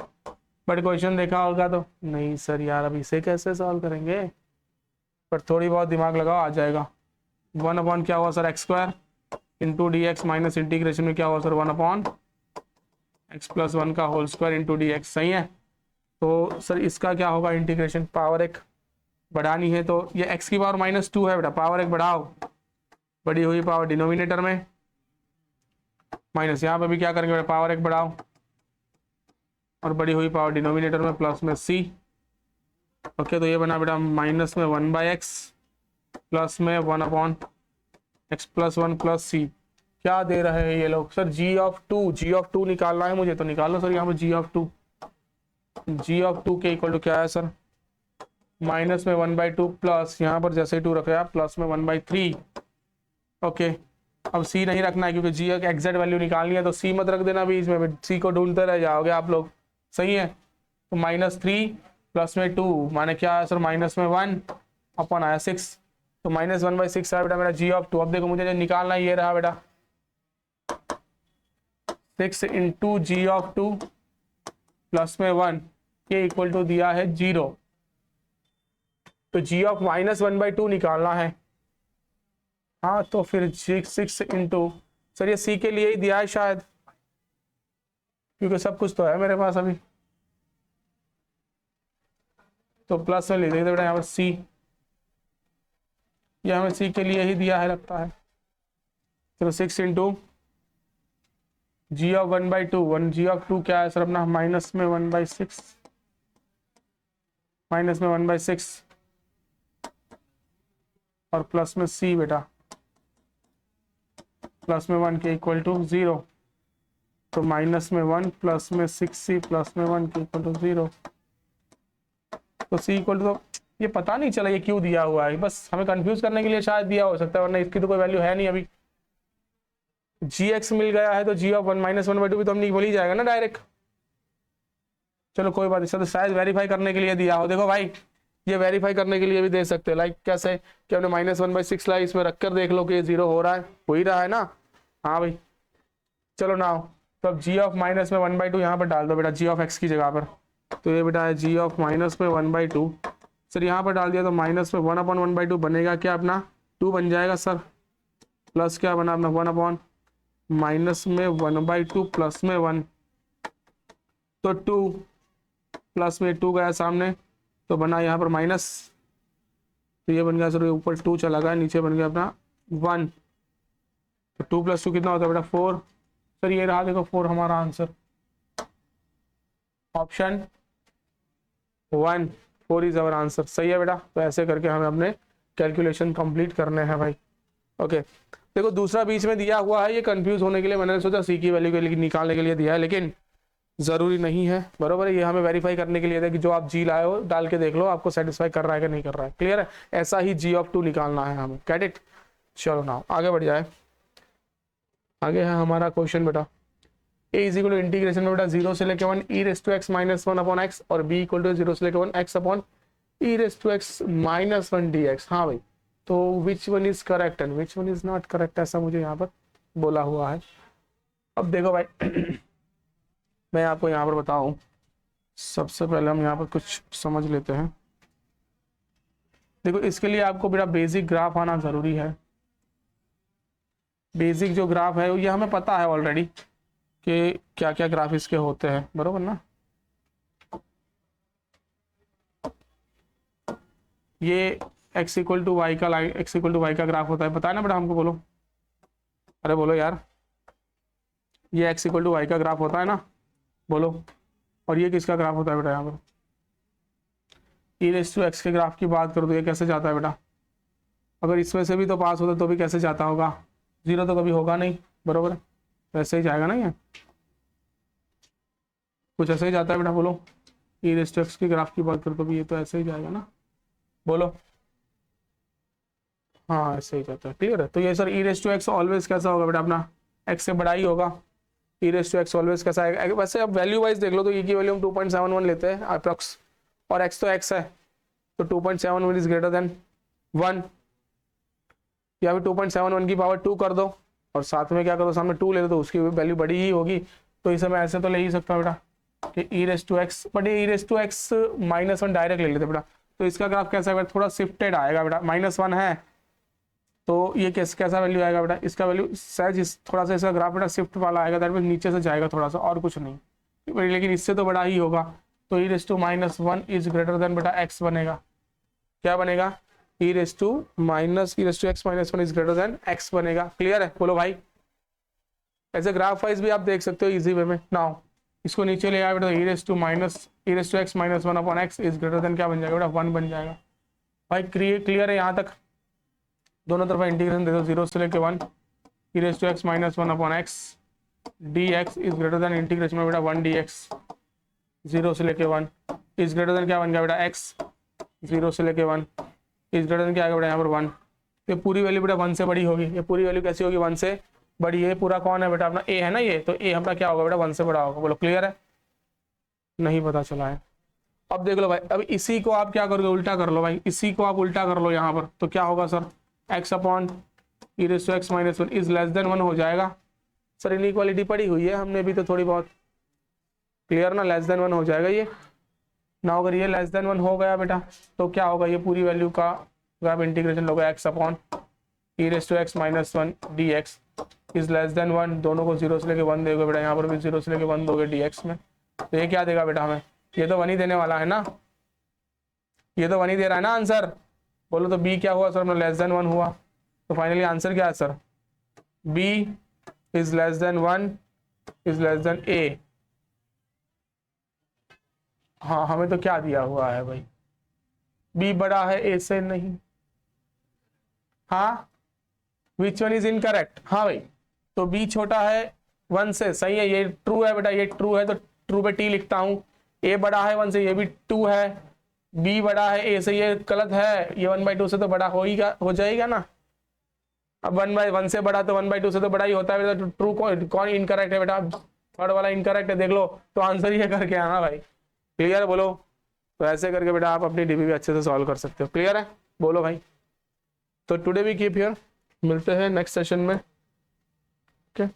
बट क्वेश्चन देखा होगा तो नहीं सर यार अब इसे कैसे सॉल्व करेंगे, पर थोड़ी बहुत दिमाग लगाओ, आ जाएगा। 1 अपॉन क्या हुआ sir, x square into d x minus integration में क्या हुआ सर, 1 अपॉन एक्स प्लस 1 का whole square into d x. सही है, तो सर इसका क्या होगा, इंटीग्रेशन पावर एक बढ़ानी है, तो ये एक्स की पावर -2 है बेटा, पावर एक बढ़ाओ, बड़ी हुई पावर डिनोमिनेटर में माइनस, यहाँ पे भी क्या करेंगे बेटा, पावर एक बढ़ाओ और बड़ी हुई पावर डिनोमिनेटर में प्लस में c। ओके, तो ये बना बेटा माइनस में 1/x प्लस में 1 upon x plus 1 plus c। क्या दे रहे हैं ये लोग, सर g ऑफ 2 निकालना है मुझे, तो निकाल लो सर। यहाँ पे g ऑफ 2 के इक्वल टू क्या है सर, माइनस में 1/2 प्लस, यहाँ पर जैसे 2 रख रहे हैं प्लस में 1/3। ओके, अब c नहीं रखना है क्योंकि g की एग्जैक्ट वैल्यू निकालनी है, तो c मत रख देना बीच में, c को ढूंढते रह जाओगे आप लोग। सही है, तो -3 प्लस में 2 माने क्या है सर, माइनस में 1 अपॉन आया 6, तो -1/6 है बेटा मेरा g ऑफ 2। अब देखो मुझे जो निकालना है ये रहा बेटा 6 इंटू जी ऑफ 2 प्लस में 1 के इक्वल टू दिया है 0, तो g ऑफ -1/2 निकालना है। हाँ, तो फिर 6 इंटू, सर ये c के लिए ही दिया है शायद, क्योंकि सब कुछ तो है मेरे पास अभी, तो प्लस में लिख देते बेटा यहाँ पर c ये हमें सी के लिए ही दिया है लगता है। चलो 6 into g of 1/2, one g of 2 क्या है सर अपना, माइनस में 1/6, माइनस में 1/6 और प्लस में सी बेटा, प्लस में 1 के इक्वल टू 0, तो माइनस में 1 प्लस में 6c प्लस में 1 के इक्वल टू 0, तो c इक्वल टू, ये पता नहीं चला ये क्यों दिया हुआ है, बस हमें कंफ्यूज करने के लिए शायद दिया हो सकता है, वरना इसकी तो कोई वैल्यू है नहीं। अभी gx मिल गया है तो g ऑफ 1 माइनस 1/2 भी तो हमने बोल ही जाएगा ना डायरेक्ट। चलो कोई बात नहीं, तो शायद वेरीफाई करने के लिए दिया हो। देखो भाई ये वेरीफाई करने के लिए भी दे सकते हैं, लाइक कैसे कि हमने माइनस 1/6 लाई, इसमें रखकर देख लो कि ये 0 हो रहा है, हो ही रहा है ना। हाँ भाई चलो ना, तो अब g ऑफ माइनस में 1/2 यहाँ पर डाल दो बेटा, g ऑफ x की जगह पर, तो ये बेटा है g ऑफ माइनस में 1/2 सर, यहाँ पर डाल दिया तो माइनस में 1/1/2 बनेगा क्या अपना 2 बन जाएगा सर, प्लस क्या बना अपना 1 माइनस में 1/2 प्लस में 1, तो 2 प्लस में 2 गया सामने तो बना यहाँ पर माइनस, तो ये बन गया सर ऊपर 2 चला गया, नीचे बन गया अपना 1, तो 2 + 2 कितना होता है बेटा 4 सर, ये रहा देखो 4 हमारा answer, option 1 4 is our answer. सही है बेटा, तो ऐसे करके हमें अपने कैलकुलेशन कंप्लीट करने हैं भाई। ओके देखो दूसरा बीच में दिया हुआ है, ये कंफ्यूज होने के लिए मैंने सोचा सी की वैल्यू के लिए निकालने के लिए दिया है, लेकिन जरूरी नहीं है, बरोबर है। ये हमें वेरीफाई करने के लिए था कि जो आप जी लाए हो डाल के देख लो आपको सेटिस्फाई कर रहा है कि नहीं कर रहा है, क्लियर है। ऐसा ही जी ऑफ 2 निकालना है हमें, गेट इट। चलो ना आगे बढ़ जाए, आगे है हमारा क्वेश्चन बेटा, a is equal to integration में बेटा 0 से लेके 1 e raise to x minus 1 upon x और b इक्वल टू 0 से लेके 1 x upon e raise to x minus 1 dx। हाँ भाई, तो which one is correct and which one is not correct, ऐसा मुझे यहाँ पर बोला हुआ है। अब देखो भाई मैं आपको यहाँ पर बताऊं, सबसे पहले हम यहाँ पर कुछ समझ लेते हैं। देखो इसके लिए आपको बेटा बेसिक ग्राफ आना जरूरी है। बेसिक जो ग्राफ है ये हमें पता है ऑलरेडी कि क्या क्या ग्राफ इसके होते हैं, बरोबर ना। ये x इक्वल टू वाई का line, x equal to y का ग्राफ होता है, पता है ना बेटा हमको, बोलो अरे बोलो यार, ये x इक्वल टू वाई का ग्राफ होता है ना, बोलो। और ये किसका ग्राफ होता है बेटा, यहाँ पर e रेज़ टू x के ग्राफ की बात करो तो ये कैसे जाता है बेटा, अगर इसमें से भी तो पास होता तो भी कैसे जाता होगा, 0 तो कभी होगा नहीं, बरोबर वैसे ही जाएगा ना, ये कुछ ऐसे ही जाता है बेटा, बोलो। e रेज़ टू x के ग्राफ की बात करो तो भी ये तो ऐसे ही जाएगा ना, बोलो। हाँ ऐसे ही जाता है, क्लियर है। तो ये sir e raise to x always कैसा होगा बेटा अपना, x से बड़ा ही होगा। e raise to x always कैसा है, वैसे अब वैल्यू वाइज देख लो तो e की वैल्यू हम 2.71 लेते हैं अप्रॉक्स, और x तो x है तो 2.71 इज ग्रेटर देन 1, या फिर 2.71 की पावर 2 कर दो और साथ में क्या कर दो, सामने 2 ले लो तो उसकी वैल्यू बड़ी ही होगी। तो इसे मैं ऐसे तो ले ही सकता हूँ बेटा कि e raise to x, but e raise to x -1 direct ले लेते बेटा, तो इसका ग्राफ कैसा है, थोड़ा शिफ्टेड आएगा बेटा, -1 है तो ये कैसा वैल्यू आएगा बेटा, इसका वैल्यू सहज थोड़ा सा इसका ग्राफ बेटा शिफ्ट वाला आएगा, दैट मीन नीचे से जाएगा थोड़ा सा, और कुछ नहीं, लेकिन इससे तो बड़ा ही होगा। तो e raise to -1 is greater than बेटा x बनेगा, क्या बनेगा, e raise to x -1 is greater than x बनेगा, क्लियर है, बोलो भाई। ऐसे ग्राफ वाइज भी आप देख सकते हो इजी वे में। नाउ इसको नीचे ले आए बेटा, e raise to x -1 upon x is greater than क्या बन जाएगा बेटा, 1 बन जाएगा भाई। क्लियर है यहाँ तक, दोनों तरफ इंटीग्रेशन दे दो, 0 से लेके 1 e raise to x -1 upon x dx is greater than integration में बेटा 1 dx, 0 से लेके 1 इज ग्रेटर देन क्या बन गया बेटा x, 0 से लेके 1 इज ग्रेटर देन क्या आएगा बेटा यहाँ पर 1। ये पूरी वैल्यू बेटा 1 से बड़ी होगी, ये पूरी वैल्यू कैसी होगी, 1 से बड़ी। ये पूरा कौन है बेटा अपना a है ना, ये तो a हमारा क्या होगा बेटा 1 से बड़ा होगा, बोलो क्लियर है, नहीं पता चला है। अब देख लो भाई, अब इसी को आप क्या करोगे, उल्टा कर लो भाई, इसी को आप उल्टा कर लो यहाँ पर, तो क्या होगा sir, x upon e raise to x -1 is less than 1 हो जाएगा। सर इनइक्वालिटी पड़ी हुई है हमने भी तो थोड़ी बहुत, क्लियर ना, लेस देन 1 हो जाएगा ये ना। अगर ये लेस देन 1 हो गया बेटा तो क्या होगा, ये पूरी वैल्यू का आप इंटीग्रेशन लोगे x upon e raise to x -1 dx is less than 1, दोनों को 0 से लेके 1 दोगे बेटा, यहाँ पर भी 0 से लेके 1 दोगे dx में, तो ये क्या देगा बेटा हमें, ये तो 1 ही देने वाला है ना, ये तो 1 ही दे रहा है ना आंसर, बोलो तो बी क्या हुआ सर, लेस देन 1 हुआ। तो फाइनली आंसर क्या है sir, B is less than 1 is less than A. हाँ हमें तो क्या दिया हुआ है भाई, बी बड़ा है ए से नहीं। हाँ विच वन इज इनकरेक्ट, हाँ भाई तो बी छोटा है 1 से, सही है, ये ट्रू है बेटा, ये ट्रू है तो ट्रू पे टी लिखता हूं। ए बड़ा है 1 से, ये भी 2 है। बी बड़ा है ए से, ये गलत है, ये 1/2 से तो बड़ा हो जाएगा ना। अब 1/1 से बड़ा तो 1/2 से तो बड़ा ही होता है बेटा। ट्रू कौन इनकरेक्ट है बेटा, थर्ड वाला इनकरेक्ट है, देख लो तो आंसर ये करके आना भाई। क्लियर है बोलो। तो ऐसे करके बेटा आप अपनी डीबी भी अच्छे से सॉल्व कर सकते हो। क्लियर है बोलो भाई। तो टुडे वी कीप हियर, मिलते हैं नेक्स्ट सेशन में। ओके